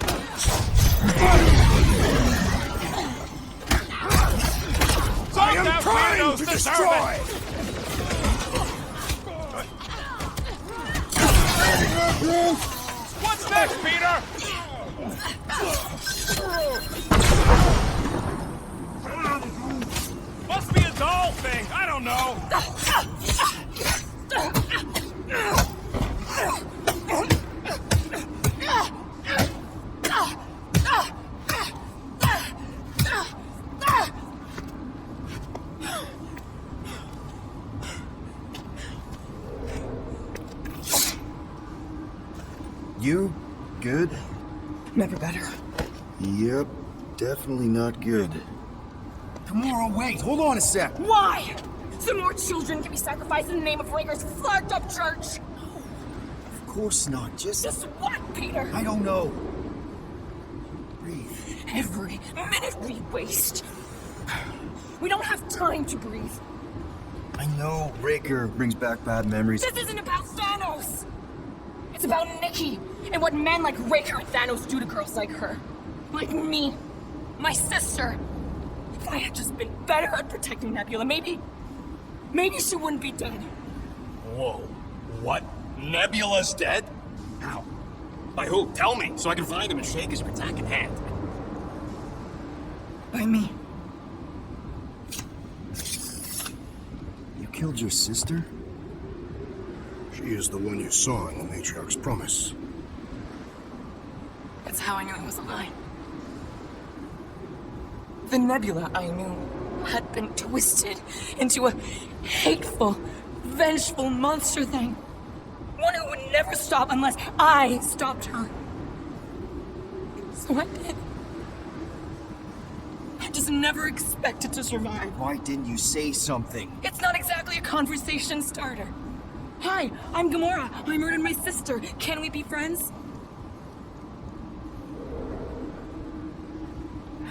I am trying to destroy! What's next, Peter? Must be a doll thing, I don't know. You good? Never better. Yep, definitely not good. Gamora, wait, hold on a sec. Why? Some more children can be sacrificed in the name of Rager's flarked up church! Of course not, just Just what, Peter? I don't know. every minute we waste. We don't have time to breathe. I know Raker brings back bad memories. This isn't about Thanos. It's about Nikki and what men like Raker and Thanos do to girls like her. Like me. My sister. If I had just been better at protecting Nebula, maybe she wouldn't be dead. Whoa. What? Nebula's dead? How? By who? Tell me, so I can find him and shake his attacking hand. By me. You killed your sister? She is the one you saw in the Matriarch's promise. That's how I knew it was a lie. The Nebula I knew had been twisted into a hateful, vengeful monster thing. One who would never stop unless I stopped her. So I did. I just never expected to survive. Why didn't you say something? It's not exactly a conversation starter. Hi, I'm Gamora. I murdered my sister. Can we be friends?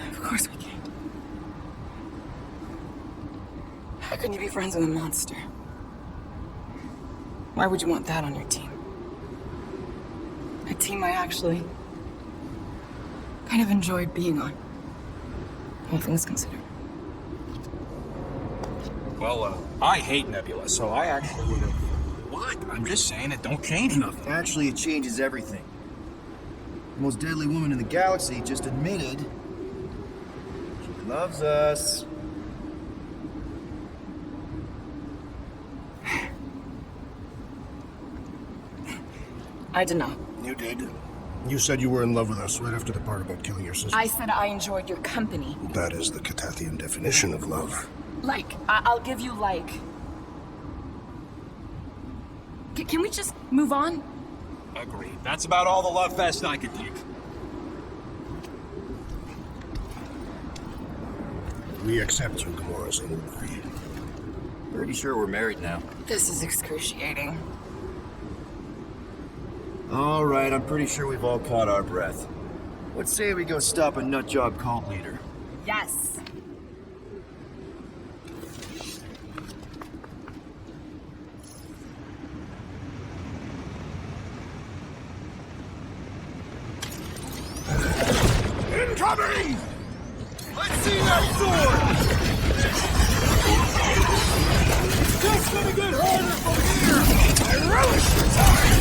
Of course we can't. How can you be friends with a monster? Why would you want that on your team? A team I actually kind of enjoyed being on. All things considered. Well, I hate Nebula, so I actually would have... What? I'm just saying it don't change nothing. Actually, it changes everything. The most deadly woman in the galaxy just admitted she loves us. I did not. You did. You said you were in love with us right after the part about killing your sister. I said I enjoyed your company. That is the Catathian definition of love. Like, I'll give you like. Can we just move on? Agreed. That's about all the love fest I could take. We accept you, Gamora Zenobia. Pretty sure we're married now. This is excruciating. All right, I'm pretty sure we've all caught our breath. Let's say we go stop a nutjob cult leader. Yes. Incoming! Let's see that sword! It's just gonna get harder from here! I relish the time!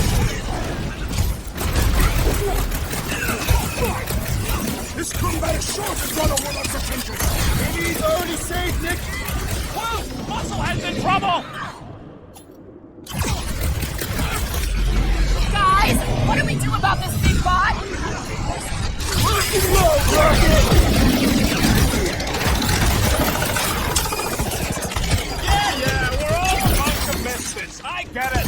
This combat is sure to draw the Warlock's attention! Maybe he's already saved Nick! Whoa! Musclehead's in trouble! Guys, what do we do about this big bot? Whoa, Yeah, we're all a bunch of misfits. I get it.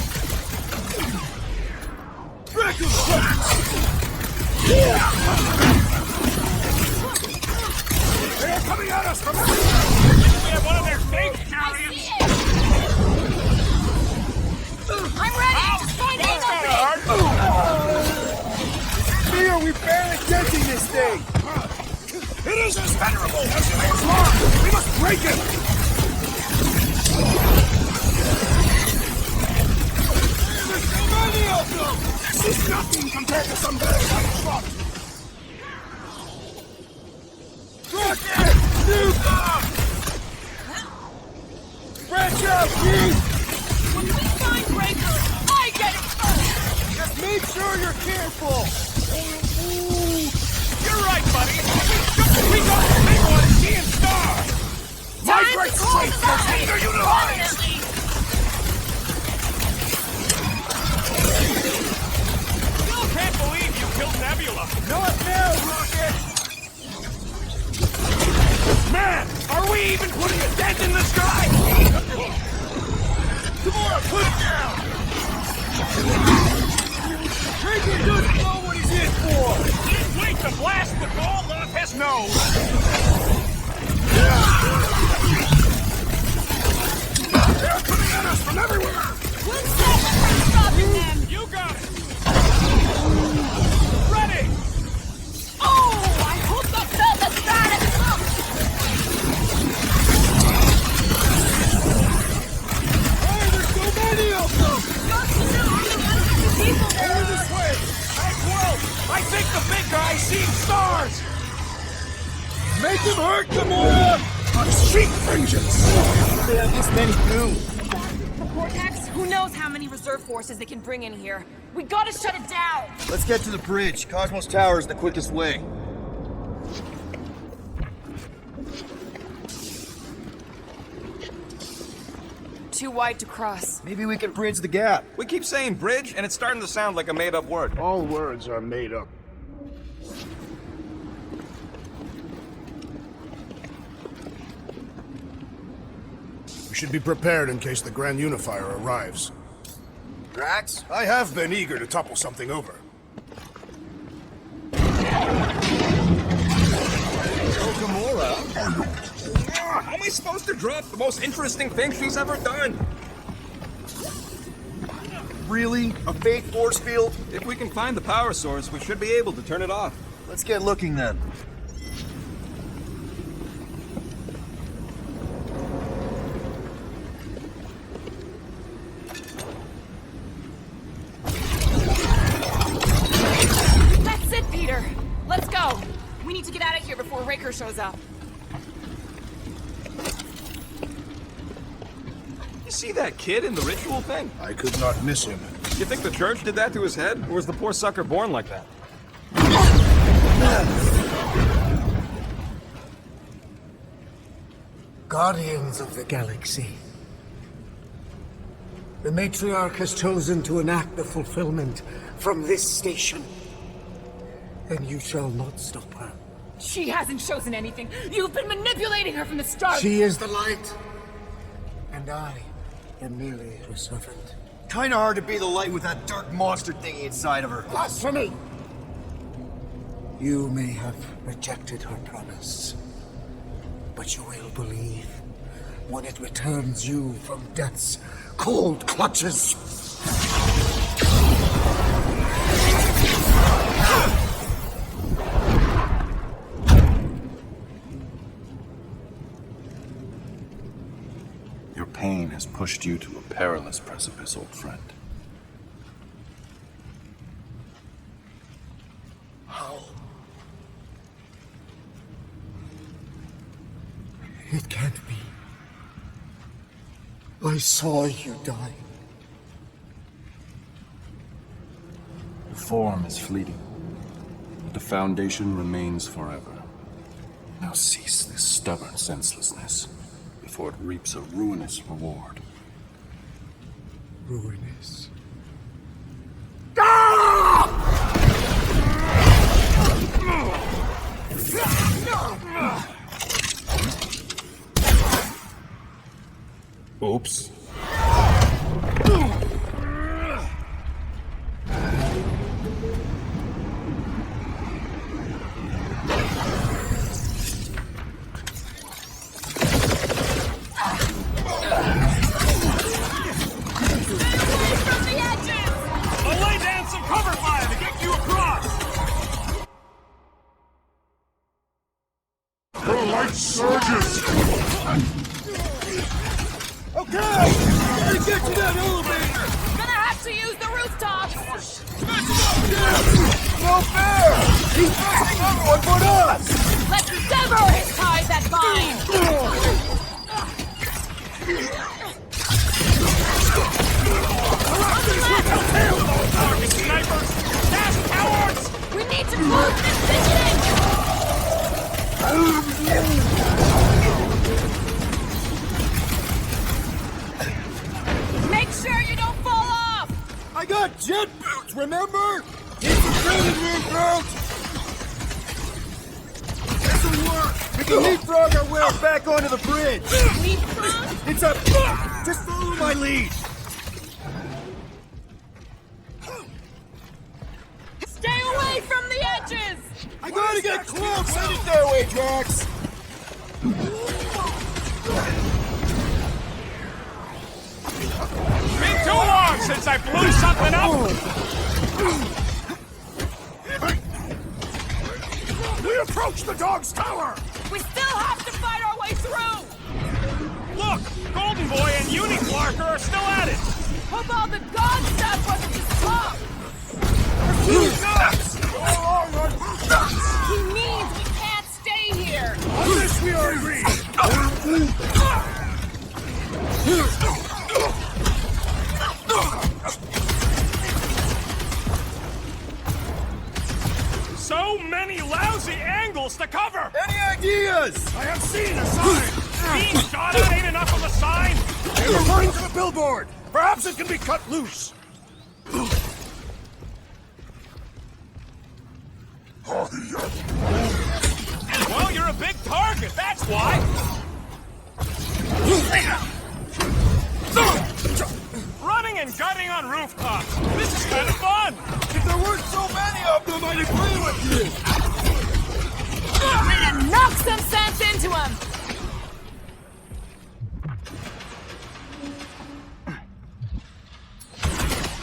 They're coming at us from We have one of their fake carriers. I'm ready! Find Here, we barely denting this thing! It is as venerable as it is long! We must break it! There's so many of them! This is nothing compared to some very light shot! Rocket! Nuke! Branch out, Pete! When we find Breaker, I get it first! Just make sure you're careful! You're right, buddy. We got the big one, he and Star. My great strength will hinder you to rise! Still can't believe you killed Nebula. Not now, Rocket! Man, are we even putting a dent in the sky? Gamora, put it down! Raker doesn't know what he's in for! Didn't wait to blast the gold off his nose. They're coming at us from everywhere! One second, we're stopping them! You got it. Ready. Oh, I hope that felt vengeance! They have this many goons. The Vortex? Who knows how many reserve forces they can bring in here? We gotta shut it down! Let's get to the bridge. Cosmos Tower is the quickest way. Too wide to cross. Maybe we can bridge the gap. We keep saying bridge, and it's starting to sound like a made-up word. All words are made up. We should be prepared in case the Grand Unifier arrives. Drax? I have been eager to topple something over. Gamora? How am I supposed to drop the most interesting thing she's ever done? Really? A fake force field? If we can find the power source, we should be able to turn it off. Let's get looking then. That's it, Peter! Let's go! We need to get out of here before Raker shows up. You see that kid in the ritual thing? I could not miss him. You think the church did that to his head? Or was the poor sucker born like that? Guardians of the Galaxy. The Matriarch has chosen to enact the fulfillment from this station. And you shall not stop her. She hasn't chosen anything. You've been manipulating her from the start. She is the light. And I am merely her servant. Kinda hard to be the light with that dark monster thingy inside of her. Blasphemy! You may have rejected her promise, but you will believe when it returns you from death's cold clutches. Your pain has pushed you to a perilous precipice, old friend. How? It can't be. I saw you die. The form is fleeting, but the foundation remains forever. Now cease this stubborn senselessness before it reaps a ruinous reward. Ruinous. Oops. I'll lay down some cover fire to get you across! The light surges! Okay! Gotta get to that elevator! Gonna have to use the rooftops! No fair! He's missing everyone but us! Let's sever his ties that bind! Snipers! Dash cowards! We need to close this thing! Make sure you don't fall off! I got jet boots, remember? Need some training, man, girls! This'll work! We can leapfrog our way back onto the bridge! Leapfrog? It's up! Just follow my lead! Stay away from the edges! I gotta get close! Send it their way, Drax! Been too long since I blew something up! We approach the dog's tower! We still have to fight our way through! Look! Golden Boy and Uniflarker are still at it! Hope all the god stuff wasn't just talk! He means we can't stay here! On this we are agreed! a sign! Being shot at ain't enough of a sign! They're referring to the billboard! Perhaps it can be cut loose! Well, you're a big target, that's why! Running and gunning on rooftops! This is kind of fun! If there weren't so many of them, I'd agree with you! Way to knock some sense into him!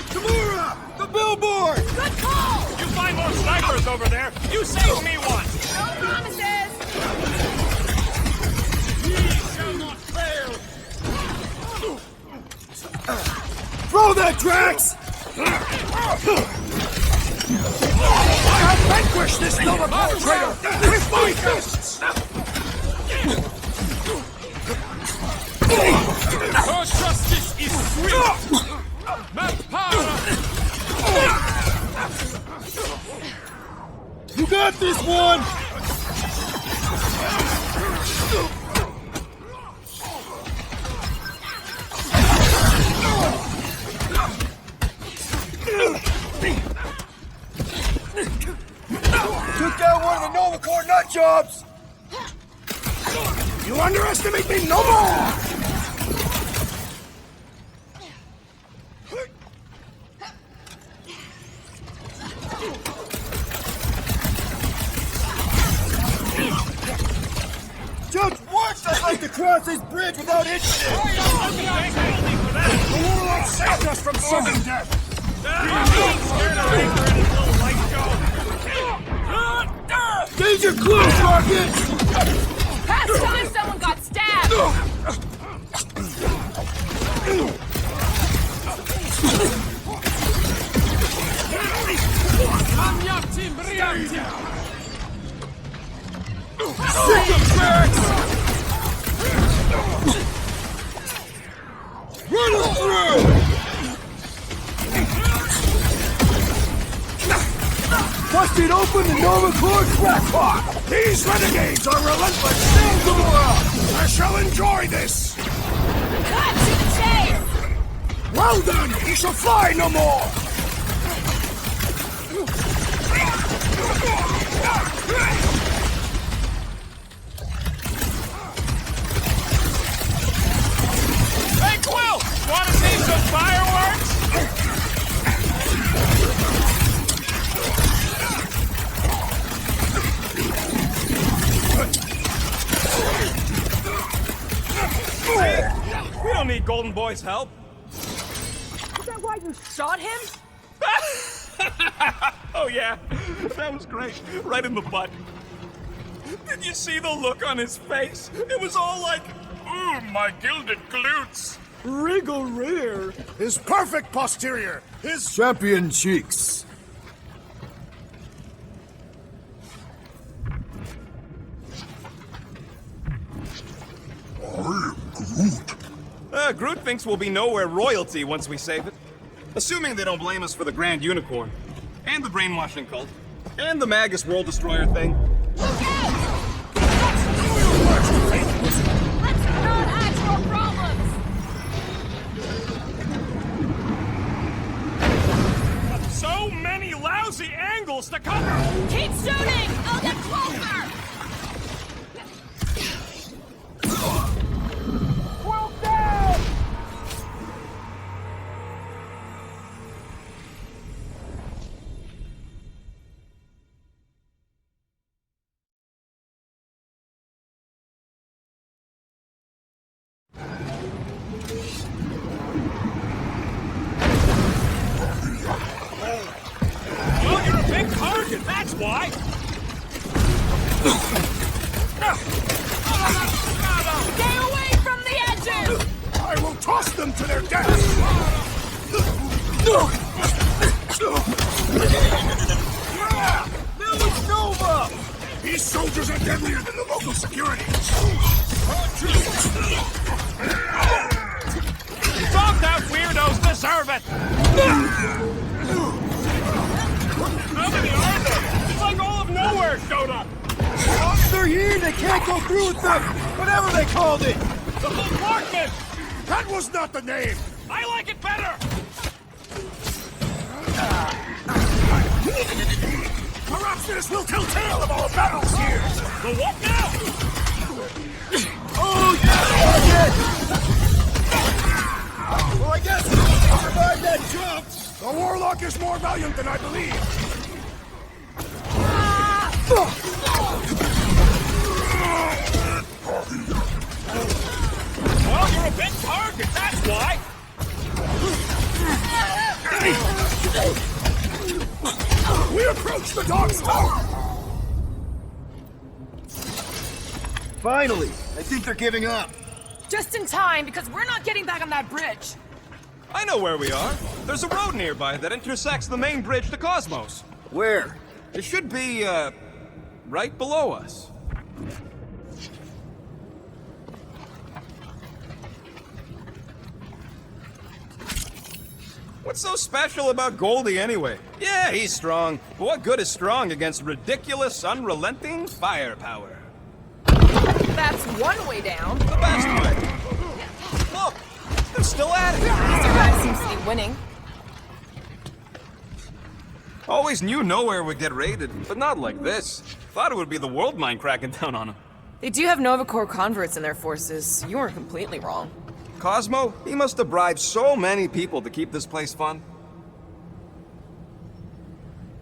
Tamura! The billboard! Good call! You find more snipers over there, you save me one! No promises! We shall not fail! Throw that, Drax! I have vanquished this Nova Corps traitor with my fists! Our justice is swift! Not power! You got this one! Took down one of the Nova Corps nut jobs! You underestimate me no more! Just once I'd like to cross this bridge without incident! The warlock saved us from sudden death! Danger close, Rocket! Past time someone got stabbed! Sick of Drax! Run him through! Busted open the Nova Corps crackpot! These renegades are relentless! Still, Gamora! I shall enjoy this! Cut to the chase! Well done! He shall fly no more! Hey, Quill! Want to see some fireworks? We don't need Golden Boy's help. Is that why you shot him? Oh yeah, that was great. Right in the butt. Did you see the look on his face? It was all like, ooh, my gilded glutes. Regal rear! His perfect posterior! His Champion cheeks. Groot thinks we'll be nowhere royalty once we save it. Assuming they don't blame us for the Grand Unicorn, and the brainwashing cult, and the Magus World Destroyer thing. Let's not add to our problems! So many lousy angles to cover! Keep shooting! I'll get closer! Well down! Well, you're a big target, that's why! Stay away from the edges! I will toss them to their death! Village Nova! These soldiers are deadlier than the local security! Fuck that weirdos deserve it! How many are there? It's like all of nowhere showed up! As long as they're here, they can't go through with them! whatever they called it! The whole Clarkman! That was not the name! I like it better! Perhaps this will tell tale of our battles here! The what now? Oh, yeah! Well, I guess we can survive that jump! The Warlock is more valiant than I believe! Well, you're a big target, that's why! We approach the Dog's Tower! Finally! I think they're giving up. Just in time, because we're not getting back on that bridge. I know where we are. There's a road nearby that intersects the main bridge to Cosmos. Where? It should be, right below us. What's so special about Goldie anyway? Yeah, he's strong, but what good is strong against ridiculous, unrelenting firepower? That's one way down. The best way. Look, they're still at it. This guy seems to be winning. Always knew nowhere would get raided, but not like this. Thought it would be the World Mind cracking down on him. They do have Nova Corps converts in their forces. You weren't completely wrong. Cosmo, he must have bribed so many people to keep this place fun.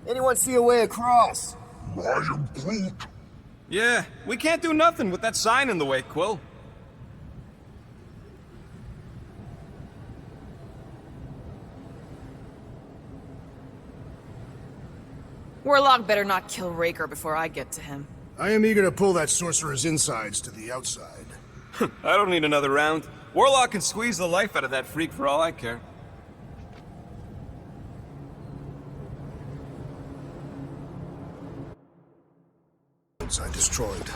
Anyone see a way across? I am Groot. Yeah, we can't do nothing with that sign in the way, Quill. Warlock better not kill Raker before I get to him. I am eager to pull that sorcerer's insides to the outside. I don't need another round. Warlock can squeeze the life out of that freak for all I care. I destroyed.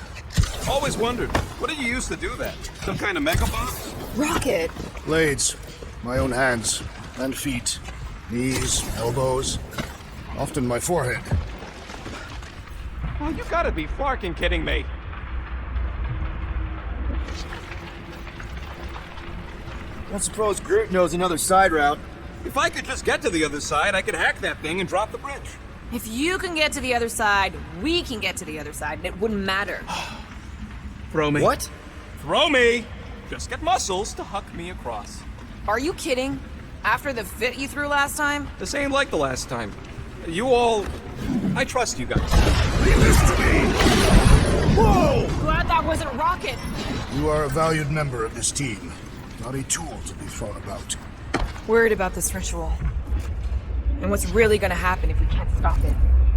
Always wondered, what did you use to do that? Some kind of mega bomb? Rocket! Blades. My own hands. And feet. Knees, elbows. Often my forehead. Oh, you gotta be flarking kidding me. Don't suppose Groot knows another side route. If I could just get to the other side, I could hack that thing and drop the bridge. If you can get to the other side, we can get to the other side, and it wouldn't matter. Throw me. What? Throw me! Just get muscles to huck me across. Are you kidding? After the fit you threw last time? This ain't like the last time. You all... I trust you guys. Leave this to me! Whoa! Glad that wasn't Rocket. You are a valued member of this team. Not a tool to be thrown about. Worried about this ritual. And what's really gonna happen if we can't stop it.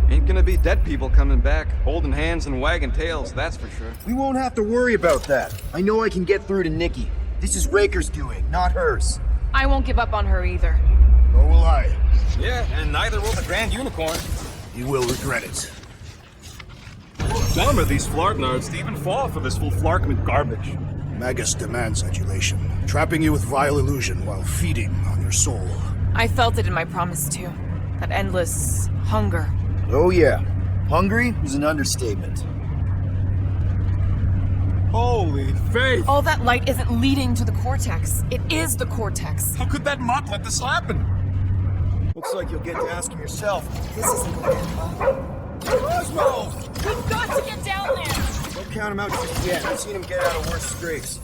Ain't gonna be dead people coming back, holding hands and wagging tails, that's for sure. We won't have to worry about that. I know I can get through to Nikki. This is Raker's doing, not hers. I won't give up on her either. Nor will I. Yeah, and neither will the Grand Unicorn. You will regret it. Dumb are these Flarknards to even fall for this full Flarkman garbage. Magus demands adulation, trapping you with vile illusion while feeding on your soul. I felt it in my promise too. That endless hunger. Oh yeah. Hungry is an understatement. Holy faith! All that light isn't leading to the Cortex. It is the Cortex. How could that mutt let this happen? Looks like you'll get to ask him yourself. This isn't going to end. Cosmo! We've got to get down there! Don't count him out just yet. I've seen him get out of worse scrapes.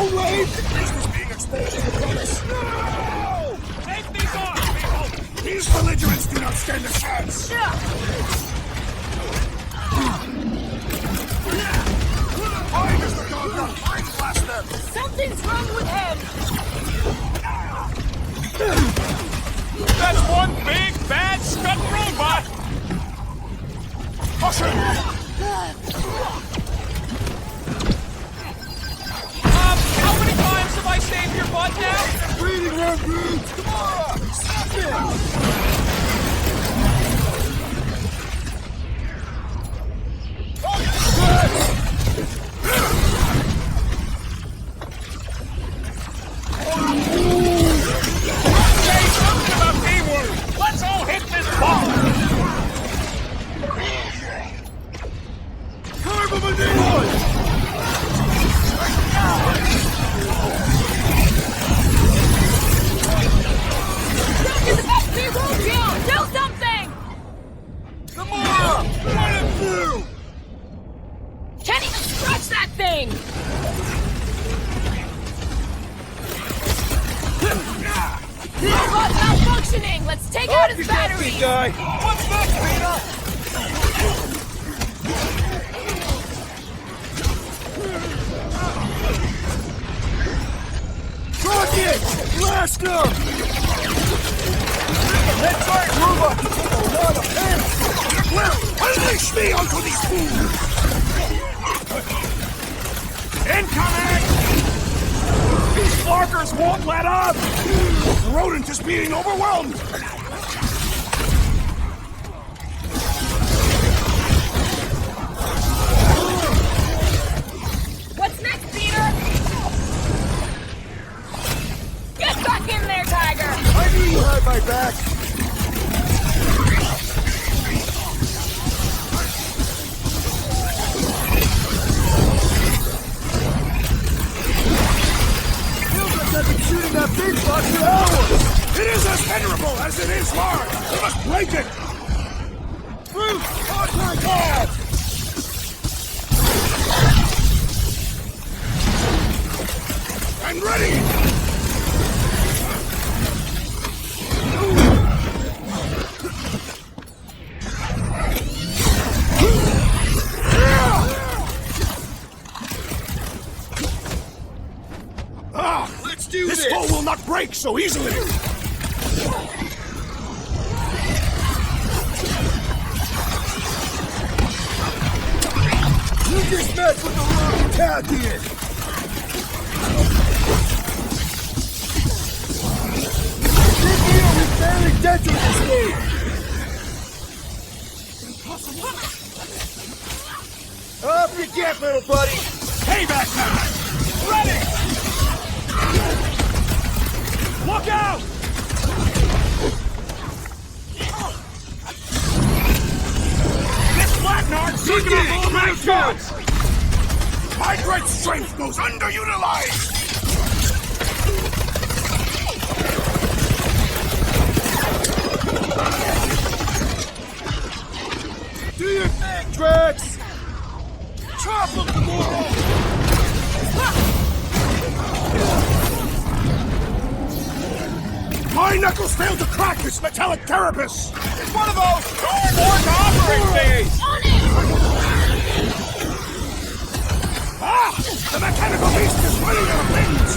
Oh wait! The priest is being exposed to the promise! No! Take these off, people! These belligerents do not stand a chance! Why does the dog not mind blast them? Something's wrong with him! That's one big, bad, scut robot! Push him! How many times have I saved your butt now? Breathing room, Groot! Come on! Stop it! Say something about teamwork! Let's all hit this ball! Rocket, the FP won't you! Do something! Gamora! Run it through! Can't even scratch that thing! This robot's malfunctioning! Let's take out his batteries! Guy. What's next, Peter? Rocket! Blast him! That giant robot can take a lot of damage! Well, unleash me onto these fools! Incoming! These Flarkers won't let up! The rodent is being overwhelmed! What's next, Peter? Get back in there, Tiger! I knew you had my back! Feels like I've been shooting that big box for hours! It is as venerable as it is large! We must break it! Bruce, on my god! And ready! Let's do This this! foe will not break so easily! You just messed with the wrong cat here! This deal is very dead to this game! Up you get, little buddy! Payback time! Ready! Look out! This Blacknard's taking off all my shots! My great strength goes underutilized! Do your thing, Drax! Chop him tomorrow! My knuckles failed to crack this metallic carapace! It's one of those forced offering days! Ah! The mechanical beast is running out of wings!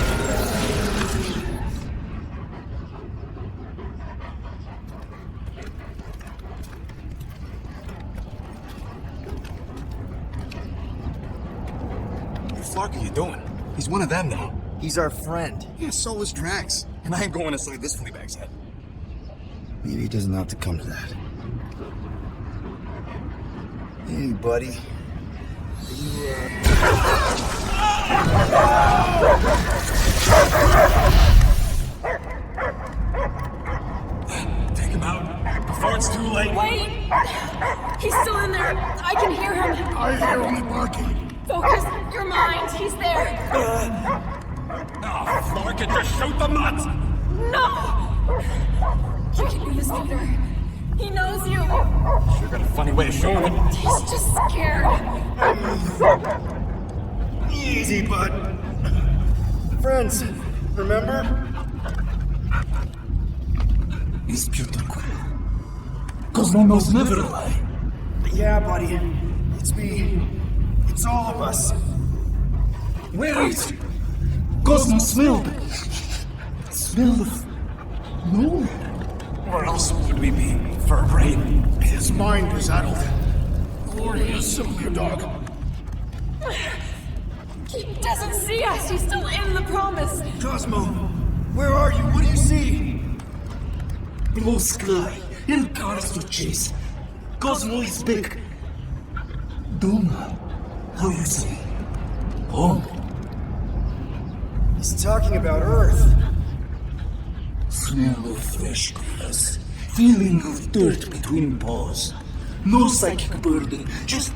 What the fuck are you doing? He's one of them now. He's our friend. Yeah, so is Drax. And I ain't going inside this fleabag's head. Maybe it doesn't have to come to that. Hey, buddy. Take him out before it's too late. Wait! He's still in there. I can hear him. I hear only barking. Focus your mind. He's there. Oh, Flarkin, just shoot the nuts! No! You can do this, Peter. He knows you. Sure got a funny way of showing it. He's just scared. Easy, bud. Friends, remember? It's Peter Quill. Cosmo knows never lie. Yeah, buddy. It's me. It's all of us. Where is Cosmo smelled? Smell of no. Where else would we be for a break? His mind is addled. Or he is simply a dog. He doesn't see us. He's still in the promise. Cosmo, where are you? What do you see? Blue sky and cars to chase. Cosmo is back. Doma, how you say? Home. He's talking about Earth. Smell of fresh grass. Feeling of dirt between paws. No psychic burden, just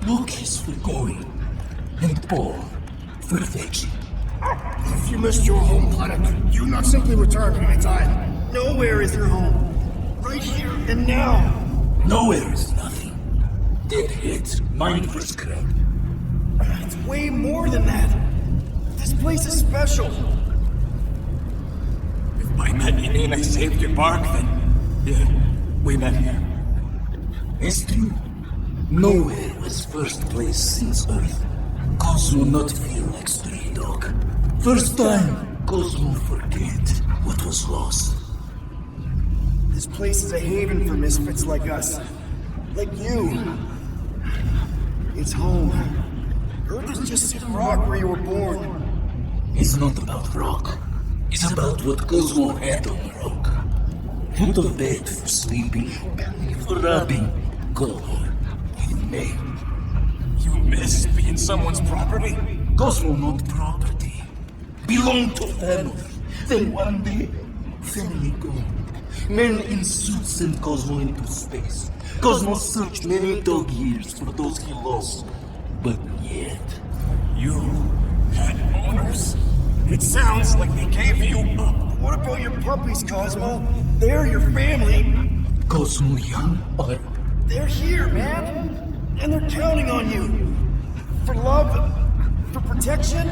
Lucas for going, and Paul for fetching. If you missed your home planet, you not simply return at any time. Nowhere is your home. Right here and now. Nowhere is nothing. Deadheads, mine for scrap. It's way more than that. This place is special. If by that you mean I saved your bark, then yeah, we met here. It's true. Nowhere was first place since Earth. Cosmo not feel like stray dog. First time, Cosmo forget what was lost. This place is a haven for misfits like us. Like you. It's home. Earth is just some rock where you were born. It's not about rock. It's about what Cosmo had on the rock. Out of bed for sleeping, for rubbing, color, with me. You miss being someone's property? Cosmo not property. Belong to family. Then one day, family gone. Men in suits send Cosmo into space. Cosmo searched many dog years for those he lost. But yet... You had owners? It sounds like they gave you up. What about your puppies, Cosmo? They're your family. Cosmo young or... They're here, man. And they're counting on you. For love, for protection.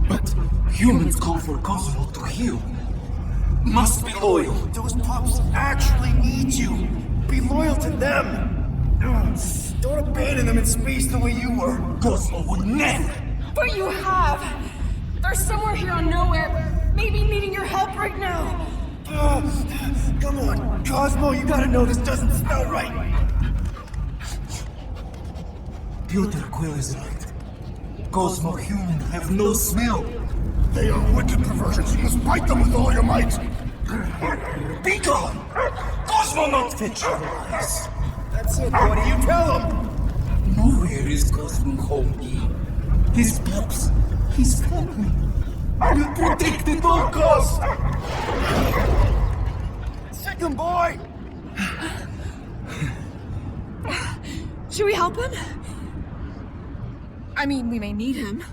But humans call for Cosmo to heal. Must be loyal. Those pups actually need you. Be loyal to them. Don't abandon them in space the way you were. Cosmo would never. But you have! They're somewhere here on Nowhere, maybe needing your help right now. Come on, Cosmo, you gotta know this doesn't smell right. Piotr Quill is right. Cosmo human have no smell. They are wicked perversions. You must bite them with all your might. Be gone! Cosmo not fit your eyes. That's it, buddy. You tell him. Nowhere is Cosmo home. His pups, his family. We protect at all costs. Sick him, boy. Should we help him? I mean, we may need him.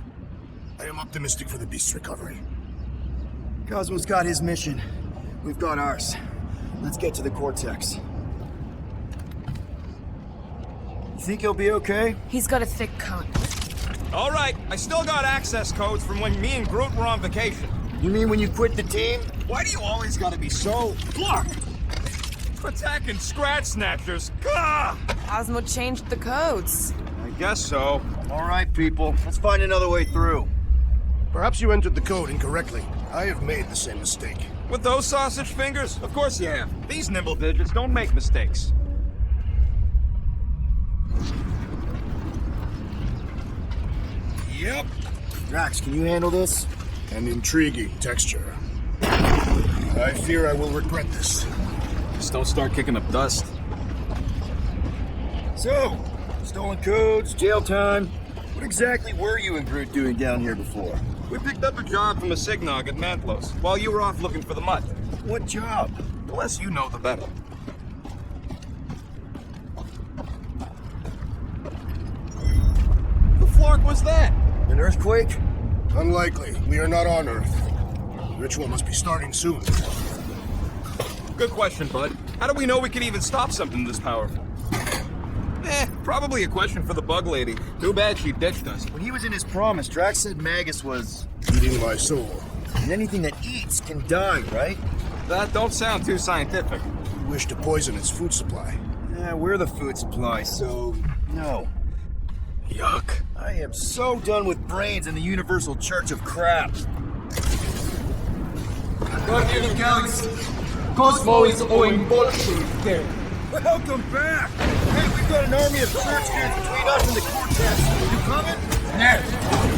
I am optimistic for the beast's recovery. Cosmo's got his mission. We've got ours. Let's get to the Cortex. You think he'll be okay? He's got a thick coat. All right, I still got access codes from when me and Groot were on vacation. You mean when you quit the team? Why do you always gotta be so... Look! Attacking Scratch Snatchers. Gah! Cosmo changed the codes. I guess so. All right, people. Let's find another way through. Perhaps you entered the code incorrectly. I have made the same mistake. With those sausage fingers? Of course you have. These nimble digits don't make mistakes. Yep. Drax, can you handle this? An intriguing texture. I fear I will regret this. Just don't start kicking up dust. So, stolen codes, jail time. What exactly were you and Groot doing down here before? We picked up a job from a Signog at Mantlos, while you were off looking for the mud. What job? The less you know, the better. The Flark was that? An earthquake? Unlikely. We are not on Earth. The ritual must be starting soon. Good question, bud. How do we know we can even stop something this powerful? Probably a question for the bug lady. Too bad she ditched us. When he was in his promise, Drax said Magus was... eating my soul. And anything that eats can die, right? That don't sound too scientific. You wish to poison its food supply. Yeah, we're the food supply, so... no. Yuck. I am so done with brains and the Universal Church of Crap. Guardian of Galaxy, Cosmo is owing bullshit there. Welcome back! Hey, we've got an army of churchgoers between us and the Cortex. You coming? Yes.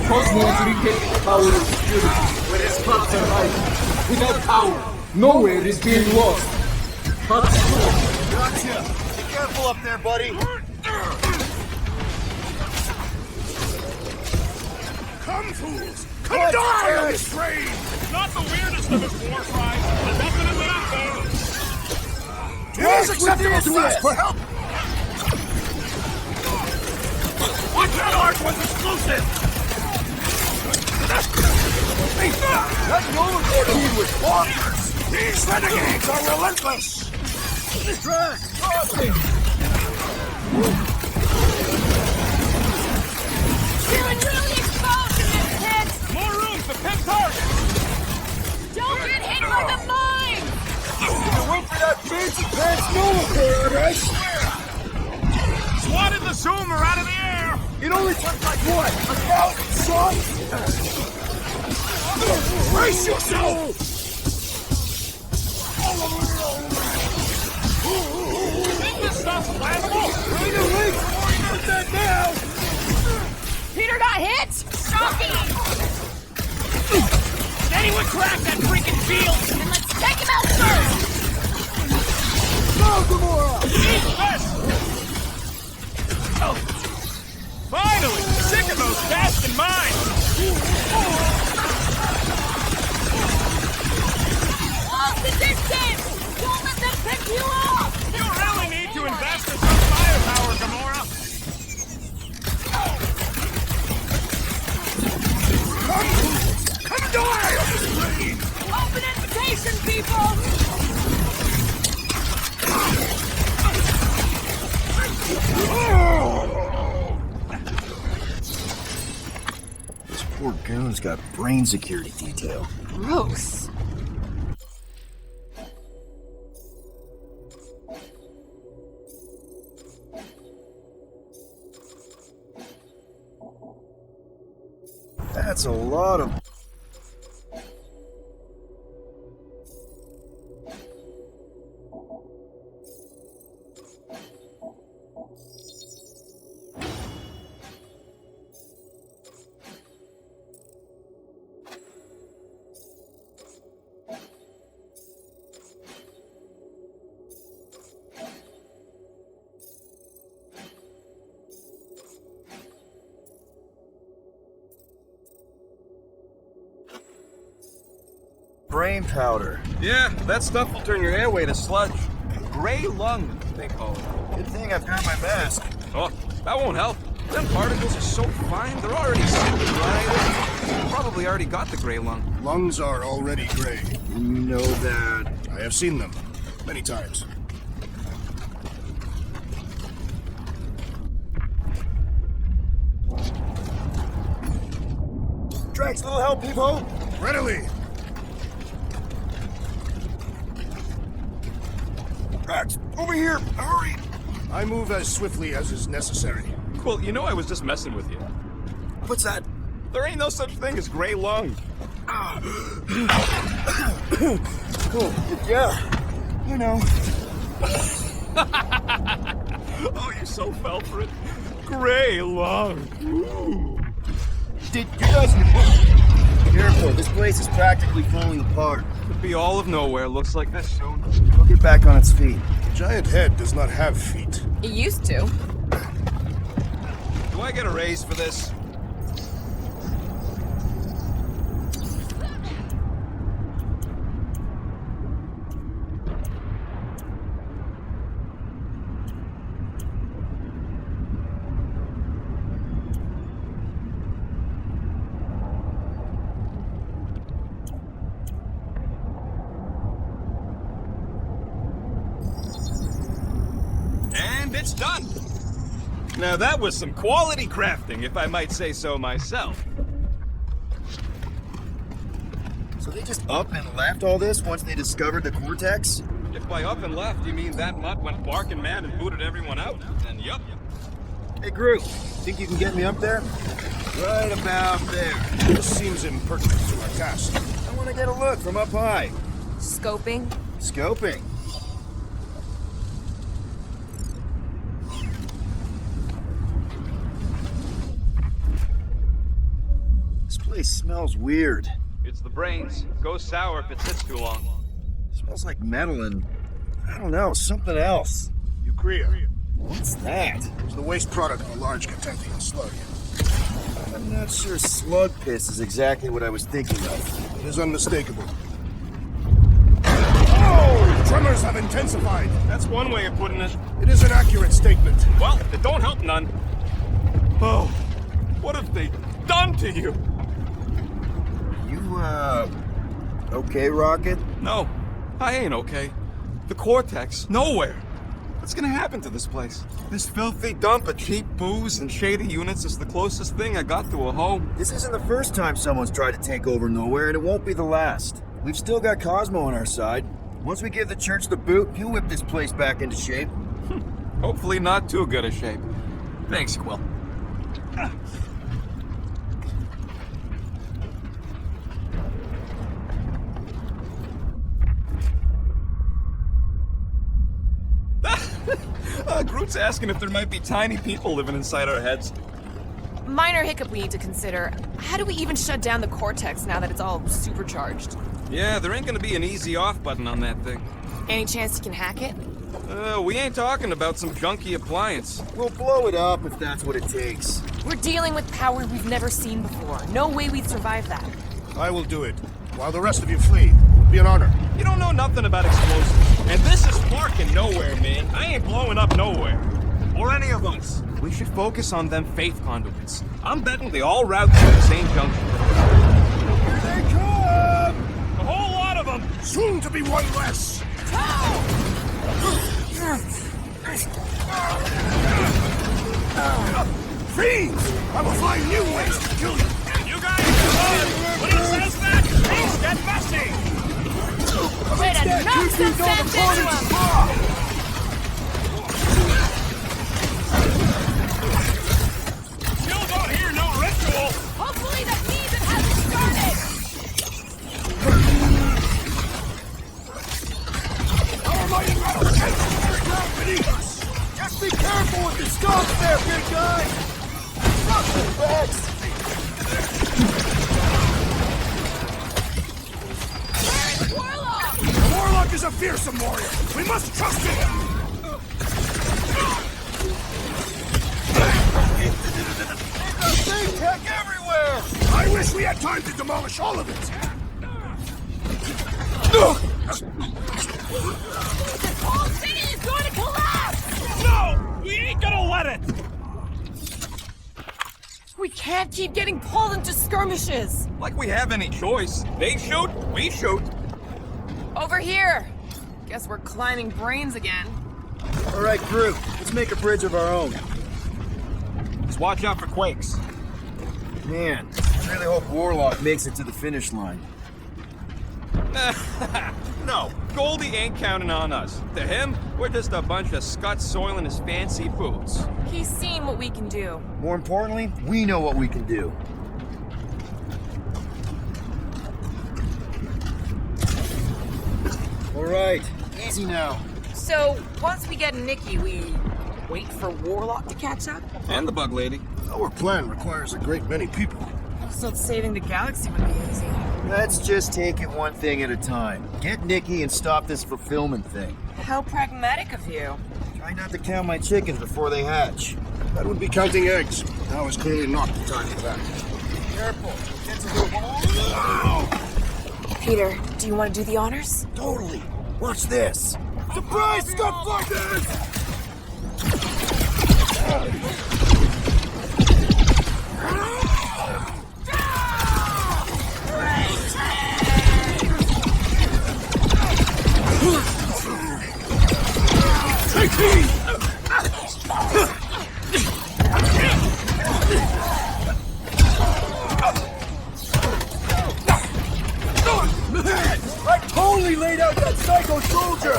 Cosmo is retaining power and security when his pups are hiding. Without power, nowhere is being lost. Pups Gotcha! Be careful up there, buddy! Come, fools! Come die on this train! Not the weirdest of his war cries, but definitely not those. It is acceptable to ask for help! Shadow was exclusive! That Nolan team was bonkers! These renegades are relentless! Drag! Feeling really exposed in this pit! More room to pin target! Don't get hit by the mine! Wait for that fancy pants Nolan there, I swear! Swatted the zoomer out of the air! It only took like what? 1,000 shots? Brace yourself! Think this stuff's flammable? Right away! Worry about that now! Peter got hit! Shocking! Anyone crack that freaking field? And let's take him out first! Go, Gamora! East west! Oh. Finally! Sick of those bastion mines! Off the distance! Don't let them pick you off! You really need to invest in some firepower, Gamora! Come die! Open invitation, people! This poor goon's got brain security detail. Gross. That's a lot of... brain powder. Yeah, that stuff will turn your airway to sludge. Gray lung, they call it. Good thing I've got my mask. Oh, that won't help. Them particles are so fine, they're already super dry. You probably already got the gray lung. Lungs are already gray. You know that. I have seen them. Many times. Drax, little help, people! Readily! Drax, over here! Hurry! I move as swiftly as is necessary. Well, you know I was just messing with you. What's that? There ain't no such thing as gray lung. Cool. Yeah. You know. Oh, you so fell for it. Gray lung. Ooh. Did you guys... Careful, this place is practically falling apart. Could be all of nowhere, looks like this soon. It'll get back on its feet. The giant head does not have feet. It used to. Do I get a raise for this? And it's done! Now that was some quality crafting, if I might say so myself. So they just up and left all this once they discovered the Cortex? If by up and left you mean that mutt went barking mad and booted everyone out, then yup. Hey, Groot, think you can get me up there? Right about there. This seems impertinent to our task. I want to get a look from up high. Scoping? Scoping. This place smells weird. It's the brains. Goes sour if it sits too long. Smells like metal and, I don't know, something else. Eucrea. What's that? It's the waste product of a large Catenthian slug. I'm not sure slug piss is exactly what I was thinking of. It is unmistakable. Oh! Tremors have intensified. That's one way of putting it. It is an accurate statement. Well, it don't help none. Oh, they done to you? You, okay, Rocket? No, I ain't okay. The Cortex, nowhere. What's gonna happen to this place? This filthy dump of cheap booze and shady units is the closest thing I got to a home. This isn't the first time someone's tried to take over Nowhere, and it won't be the last. We've still got Cosmo on our side. Once we give the church the boot, he'll whip this place back into shape. Hopefully not too good a shape. Thanks, Quill. Groot's asking if there might be tiny people living inside our heads. Minor hiccup we need to consider. How do we even shut down the Cortex now that it's all supercharged? Yeah, there ain't gonna be an easy off button on that thing. Any chance you can hack it? We ain't talking about some junky appliance. We'll blow it up if that's what it takes. We're dealing with power we've never seen before. No way we'd survive that. I will do it. While the rest of you flee, it would be an honor. You don't know nothing about explosives. And this is sparking Nowhere, man. I ain't blowing up Nowhere. Or any of us. We should focus on them faith conduits. I'm betting they all route through the same junction. Here they come! A whole lot of them! Soon to be one less! Fiends! I will find new ways to kill you! You guys run! When he says that, things get messy! Way to knock some sense into him! Still don't hear no ritual! Hopefully the season hasn't started! Our mighty metal can't tear down beneath us! Just be careful with the skunks there, big guy! Stop the bags! Where's Warlock? The Warlock is a fearsome warrior! We must trust him! Big tech everywhere! I wish we had time to demolish all of it! This whole city is going to collapse! No! We ain't gonna let it! We can't keep getting pulled into skirmishes! Like we have any choice. They shoot, we shoot. Over here! Guess we're climbing brains again. All right, crew, let's make a bridge of our own. Just watch out for quakes. Man, I really hope Warlock makes it to the finish line. No, Goldie ain't counting on us. To him, we're just a bunch of scuts soiling his fancy boots. He's seen what we can do. More importantly, we know what we can do. All right, easy now. So, once we get Nikki, we wait for Warlock to catch up? And the bug lady. Our plan requires a great many people. So saving the galaxy would be easy. Let's just take it one thing at a time. Get Nikki and stop this fulfillment thing. How pragmatic of you. Try not to count my chickens before they hatch. That would be counting eggs. Now is clearly not the time for that. Careful, get to the Peter, do you want to do the honors? Totally. Watch this. Surprise stuff like this! Take heed! I totally laid out that psycho soldier!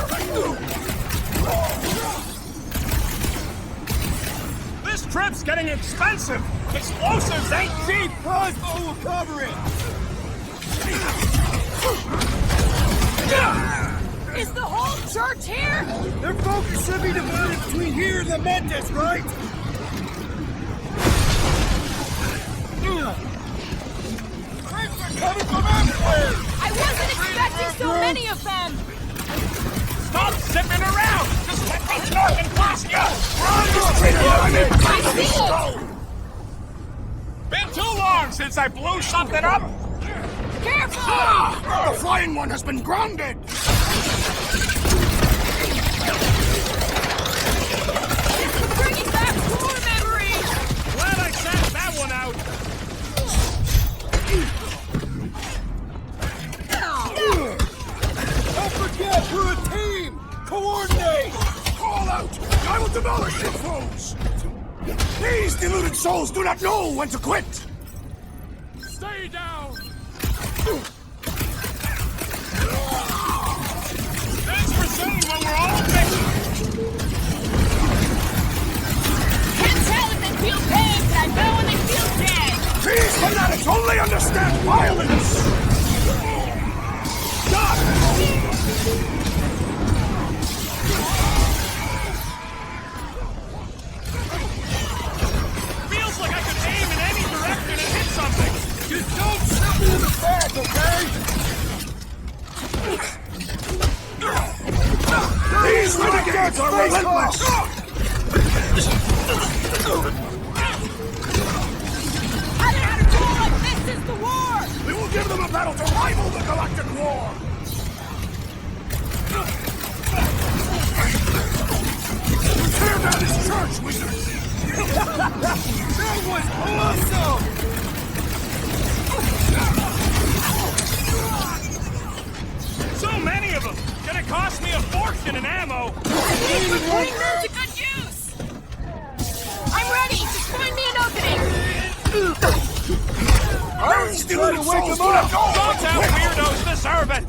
This trip's getting expensive! Explosives ain't cheap! Cosmo will cover it! Is the whole church here? Their focus should be divided between here and the Mendes, right? Creeps are coming from everywhere! I wasn't expecting so many of them! Stop zipping around! Just let me talk and blast you! I see it! Been too long since I blew something up! Careful! The flying one has been grounded! It's bringing back core memories! Glad I sat that one out! will demolish your foes! These deluded souls do not know when to quit! Stay down! Thanks for saying when we're all victims! Can't tell if they feel pain, but I know when they feel dead! These fanatics only understand violence! God! Feels like I could aim in any direction and hit something! You don't shoot me in the back, okay? These renegades are relentless! I don't know how to do it like this is the war! We will give them a battle to rival the Galactic War! Tear down his church, wizard! That was awesome! So many of them! Gonna cost me a fortune in ammo! We're putting them to good use! I'm ready! Just find me an opening! These deluded souls do not know when Dogs to out quit! weirdos deserve it!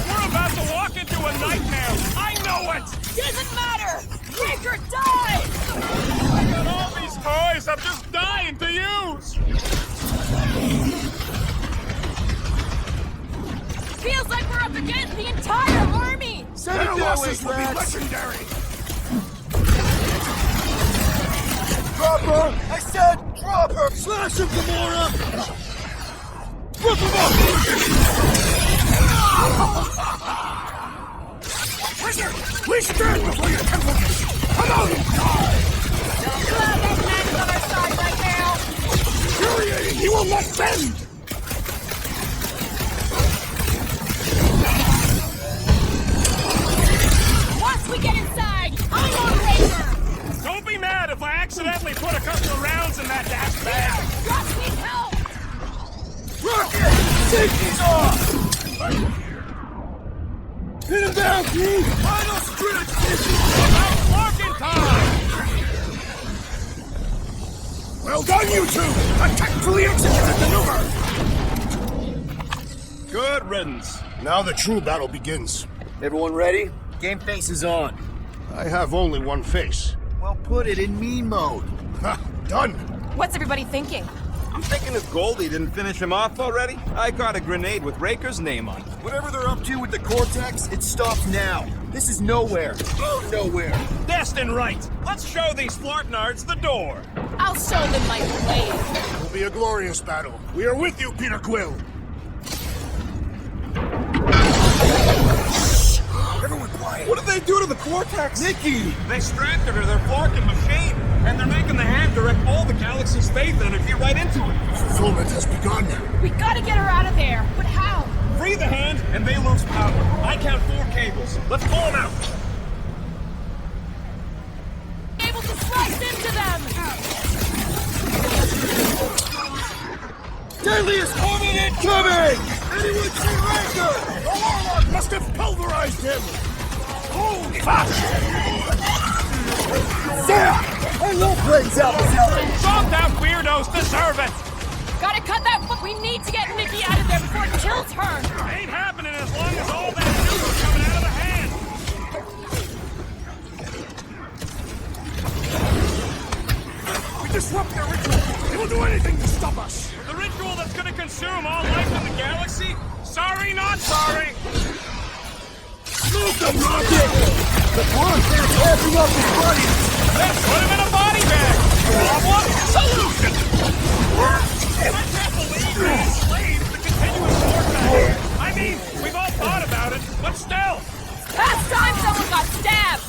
We're about to walk into a nightmare! I know it! Doesn't matter! Raker died! I got all these toys I'm just dying to use! Feels like we're up against the entire army! Their losses will be legendary! Drop her! I said drop her! Slash him, Gamora! Rip him up! Wizard! Please stand before your temple! Come on! Glad that man's on our side right now! Infuriating! He will not bend! Once we get inside, I'm on Raker! Don't be mad if I accidentally put a couple of rounds in that dash bag! Rush needs help! Rocket! Safety's off! Hit him down, Pete! Final stretch! About Larkin time! Well done, you two! A tactfully executed maneuver! Good riddance. Now the true battle begins. Everyone ready? Game face is on. I have only one face. Well, put it in mean mode. Ha! Done! What's everybody thinking? I'm thinking if Goldie didn't finish him off already, I got a grenade with Raker's name on it. Whatever they're up to with the Cortex, it stops now. This is nowhere. Oh, nowhere. Destin right. Let's show these Flartnards the door. I'll show them my blade. It will be a glorious battle. We are with you, Peter Quill! Everyone quiet. What did they do to the Cortex? Nikki! They strapped her to their Flarkin machine, and they're making the hand direct all the galaxy's faith energy right into it. Fulfillment has begun. We gotta get her out of there, but how? Free the hand, and they lose power. I count 4 cables. Let's pull them out. Able to slice into them! Deadliest moment incoming! Anyone see Ranger? The Warlock must have pulverized him! Holy fuck! There! I love brains out this alley! Zombed out weirdos deserve it! Gotta cut that We need to get Nikki out of there before it kills her! Ain't happening as long as all that juice is coming out of the hand! We disrupt their ritual! They will do anything to stop us! The ritual that's gonna consume all life in the galaxy? Sorry, not sorry! Move them, Rocket! The Corsair's wrapping up his buddy! Then put him in a body bag! Problem? Solution! I can't believe we enslaved the continuous vortex! I mean, we've all thought about it, but still! Last time someone got stabbed!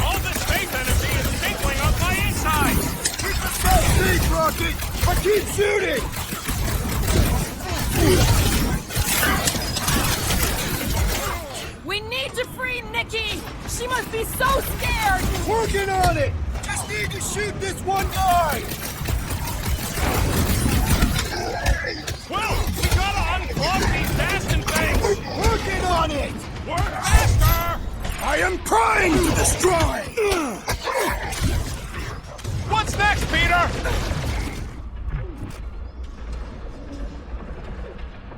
All this faith energy is tinkling up my insides! Keep the stuff safe, Rocket! But keep shooting! We need to free Nikki! She must be so scared! Working on it! Just need to shoot this one guy! Well, on it! Work faster! I am trying to destroy! What's next, Peter?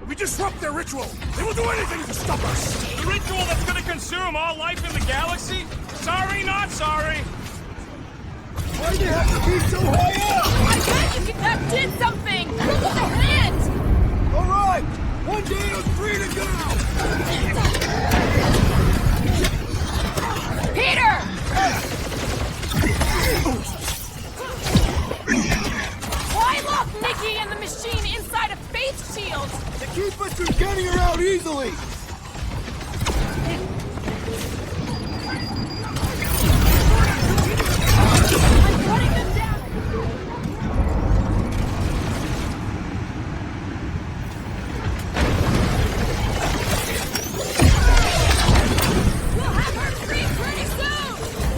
We disrupt their ritual! They will do anything to stop us! The ritual that's gonna consume all life in the galaxy? Sorry, not sorry! Why do you have to be so high up? I bet you that did something! Look at the hand! All right! One day is free to go! Peter! Why lock Nikki and the machine inside a face shield? To keep us from getting her out easily! I'm putting them down! We'll have her free pretty soon!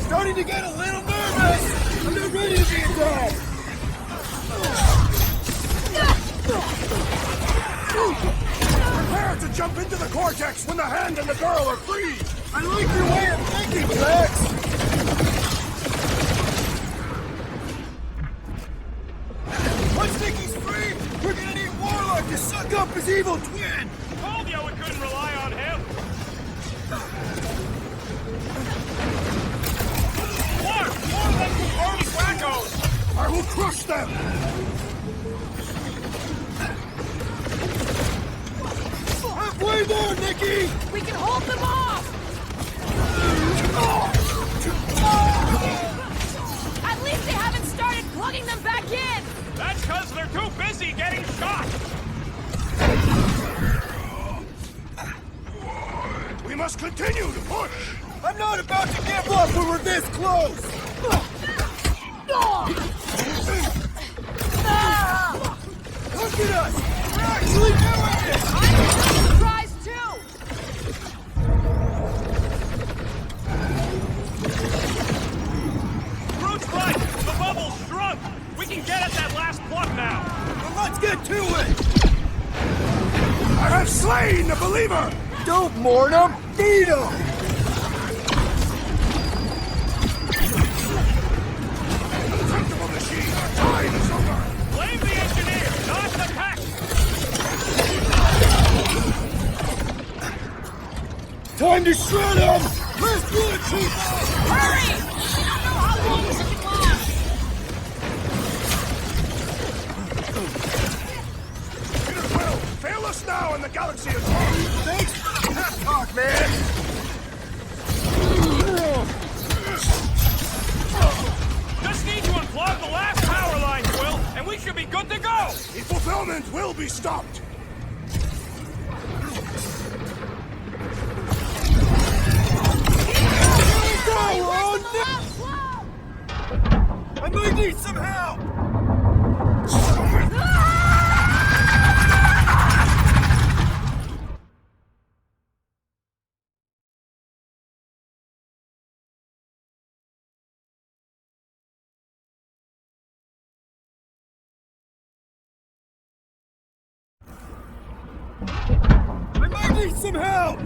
Starting to get a little nervous! I'm not ready to be attacked! Prepare to jump into the cortex when the hand and the girl are free! I like your way of thinking, Lex! Once Nikki's free, we're gonna need Warlock to suck up his evil twin! Told you we couldn't rely on him! More of them conforming wackos! I will crush them! Halfway there, Nikki! We can hold them off! At least they haven't started plugging them back in! That's because they're too busy getting shot! We must continue to push! I'm not about to give up when we're this close! Look at us! We're actually doing it! I'm surprised too! Groot's right! The bubble's shrunk! We can get at that last plug now! Well, let's get to it! I have slain the believer! Don't mourn him! Beat him! Contemptible machine! Our time is over! Blame the engineer, not the pack! Time to shred him! Let's do it, Chief! Hurry! We don't know how long this can last! Peter Quill, fail us now and the galaxy is lost! Thanks for the pep talk, man! Just need to unplug the last power line, Quill, and we should be good to go! The fulfillment will be stopped! I might need some help! I might need some help!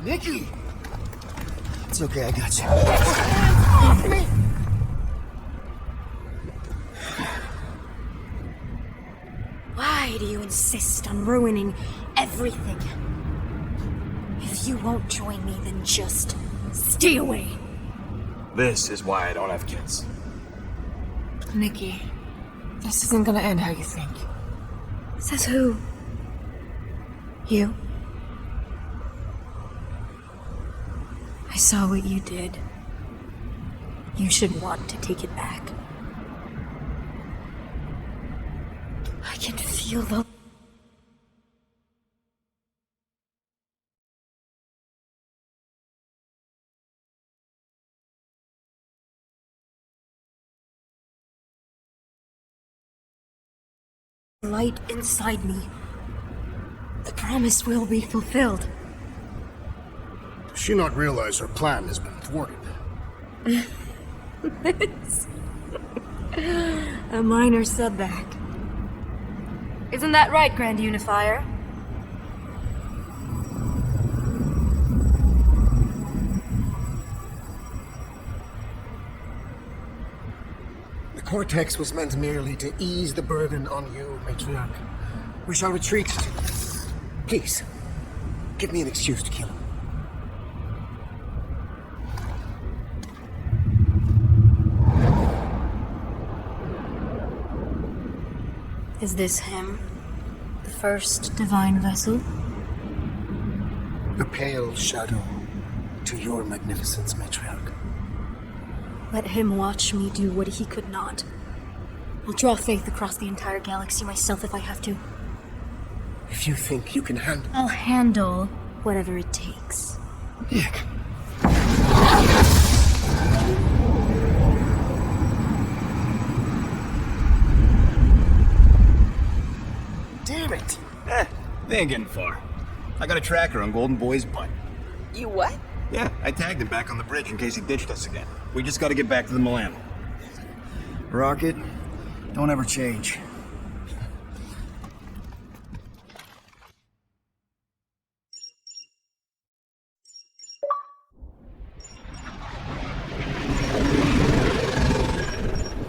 Nikki! It's okay, I got you. Off me! Why do you insist on ruining everything? If you won't join me, then just stay away. This is why I don't have kids. Nikki, this isn't gonna end how you think. Says who? You? I saw what you did. You should want to take it back. I can feel the light inside me. The promise will be fulfilled. Does she not realize her plan has been thwarted? A minor setback. Isn't that right, Grand Unifier? The Cortex was meant merely to ease the burden on you, Matriarch. We shall retreat. Please, give me an excuse to kill him. Is this him? The first divine vessel? The pale shadow to your magnificence, Matriarch. Let him watch me do what he could not. I'll draw faith across the entire galaxy myself if I have to. If you think you can handle... I'll handle whatever it takes. Nick. Damn it! They ain't getting far. I got a tracker on Golden Boy's butt. You what? Yeah, I tagged him back on the bridge in case he ditched us again. We just gotta get back to the Milano. Rocket, don't ever change.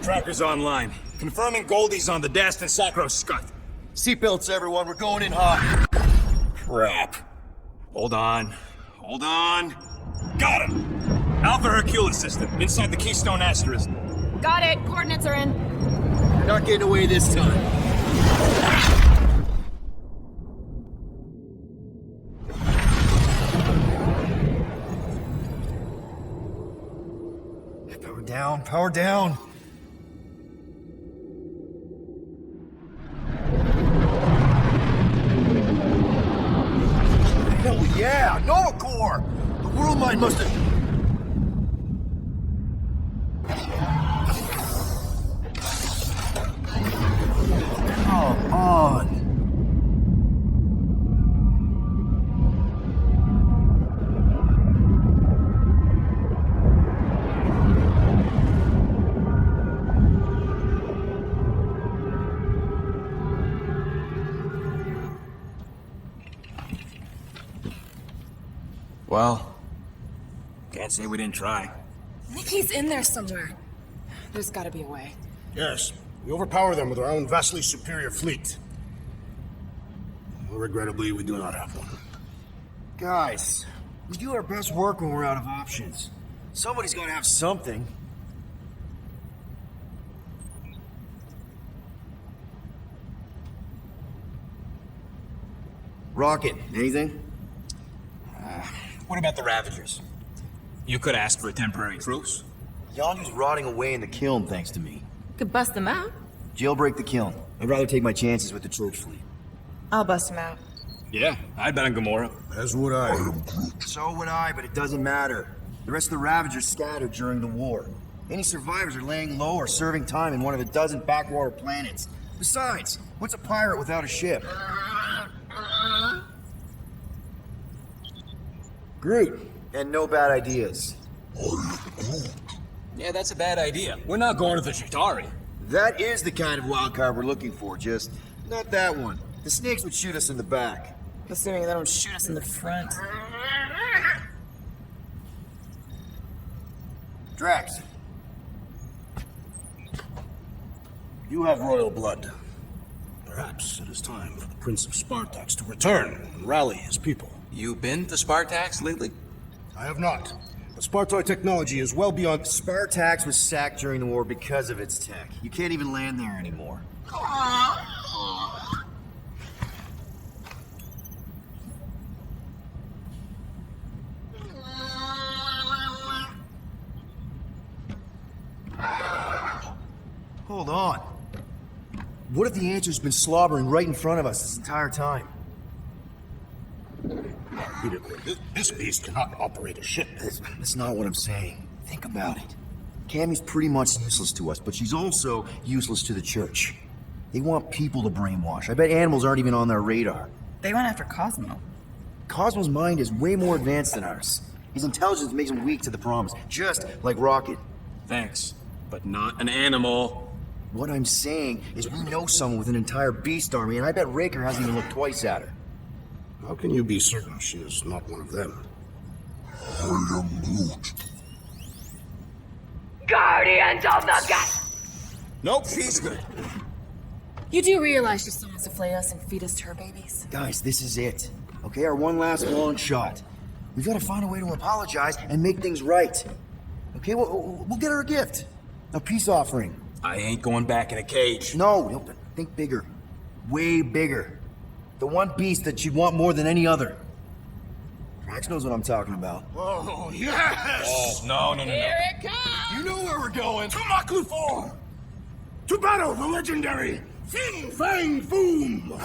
Tracker's online. Confirming Goldie's on the Dastan Sacro Scut. Seatbelts, everyone. We're going in hot. Crap. Hold on. Hold on. Got him! Alpha Hercules system, inside the Keystone Asterisk. Got it. Coordinates are in. You're not getting away this time. Power down, power down. Hell yeah, Nova Corps! The world mind must have... Come on. Well, can't say we didn't try. Nikki's in there somewhere. There's gotta be a way. Yes, we overpower them with our own vastly superior fleet. Well, regrettably, we do not have one. Guys, we do our best work when we're out of options. Somebody's gotta have something. Rocket, anything? What about the Ravagers? You could ask for a temporary truce. Yondu's rotting away in the kiln thanks to me. Could bust them out. Jailbreak the kiln. I'd rather take my chances with the church fleet. I'll bust them out. Yeah, I'd bet on Gamora. As would I. So would I, but it doesn't matter. The rest of the Ravagers scattered during the war. Any survivors are laying low or serving time in one of a dozen backwater planets. Besides, what's a pirate without a ship? Groot, and no bad ideas. Yeah, that's a bad idea. We're not going to the Chitauri. That is the kind of wild card we're looking for, just not that one. The snakes would shoot us in the back. Assuming they don't shoot us in the front. Drax. You have royal blood. Perhaps it is time for the Prince of Spartax to return and rally his people. You been to Spartax lately? I have not. But Spartoid technology is well beyond... Spartax was sacked during the war because of its tech. You can't even land there anymore. Hold on. What What if the answer's been slobbering right in front of us this entire time? Peter, this beast cannot operate a ship. That's not what I'm saying. Think about it. Cammy's pretty much useless to us, but she's also useless to the church. They want people to brainwash. I bet animals aren't even on their radar. They went after Cosmo. Cosmo's mind is way more advanced than ours. His intelligence makes him weak to the promise, just like Rocket. Thanks, but not an animal. What I'm saying is we know someone with an entire beast army, and I bet Raker hasn't even looked twice at her. How can you be certain she is not one of them? I am Groot. Guardians of the Galaxy! Nope, she's good. You do realize she still wants to flay us and feed us to her babies? Guys, this is it. Okay, our one last long shot. We've got to find a way to apologize and make things right. Okay, we'll get her a gift. A peace offering. I ain't going back in a cage. No, think bigger. Way bigger. The one beast that she'd want more than any other. Max knows what I'm talking about. Oh, yes! Oh, no. Here it comes! You know where we're going. To Maklu 4! To battle the legendary Fin Fang Foom!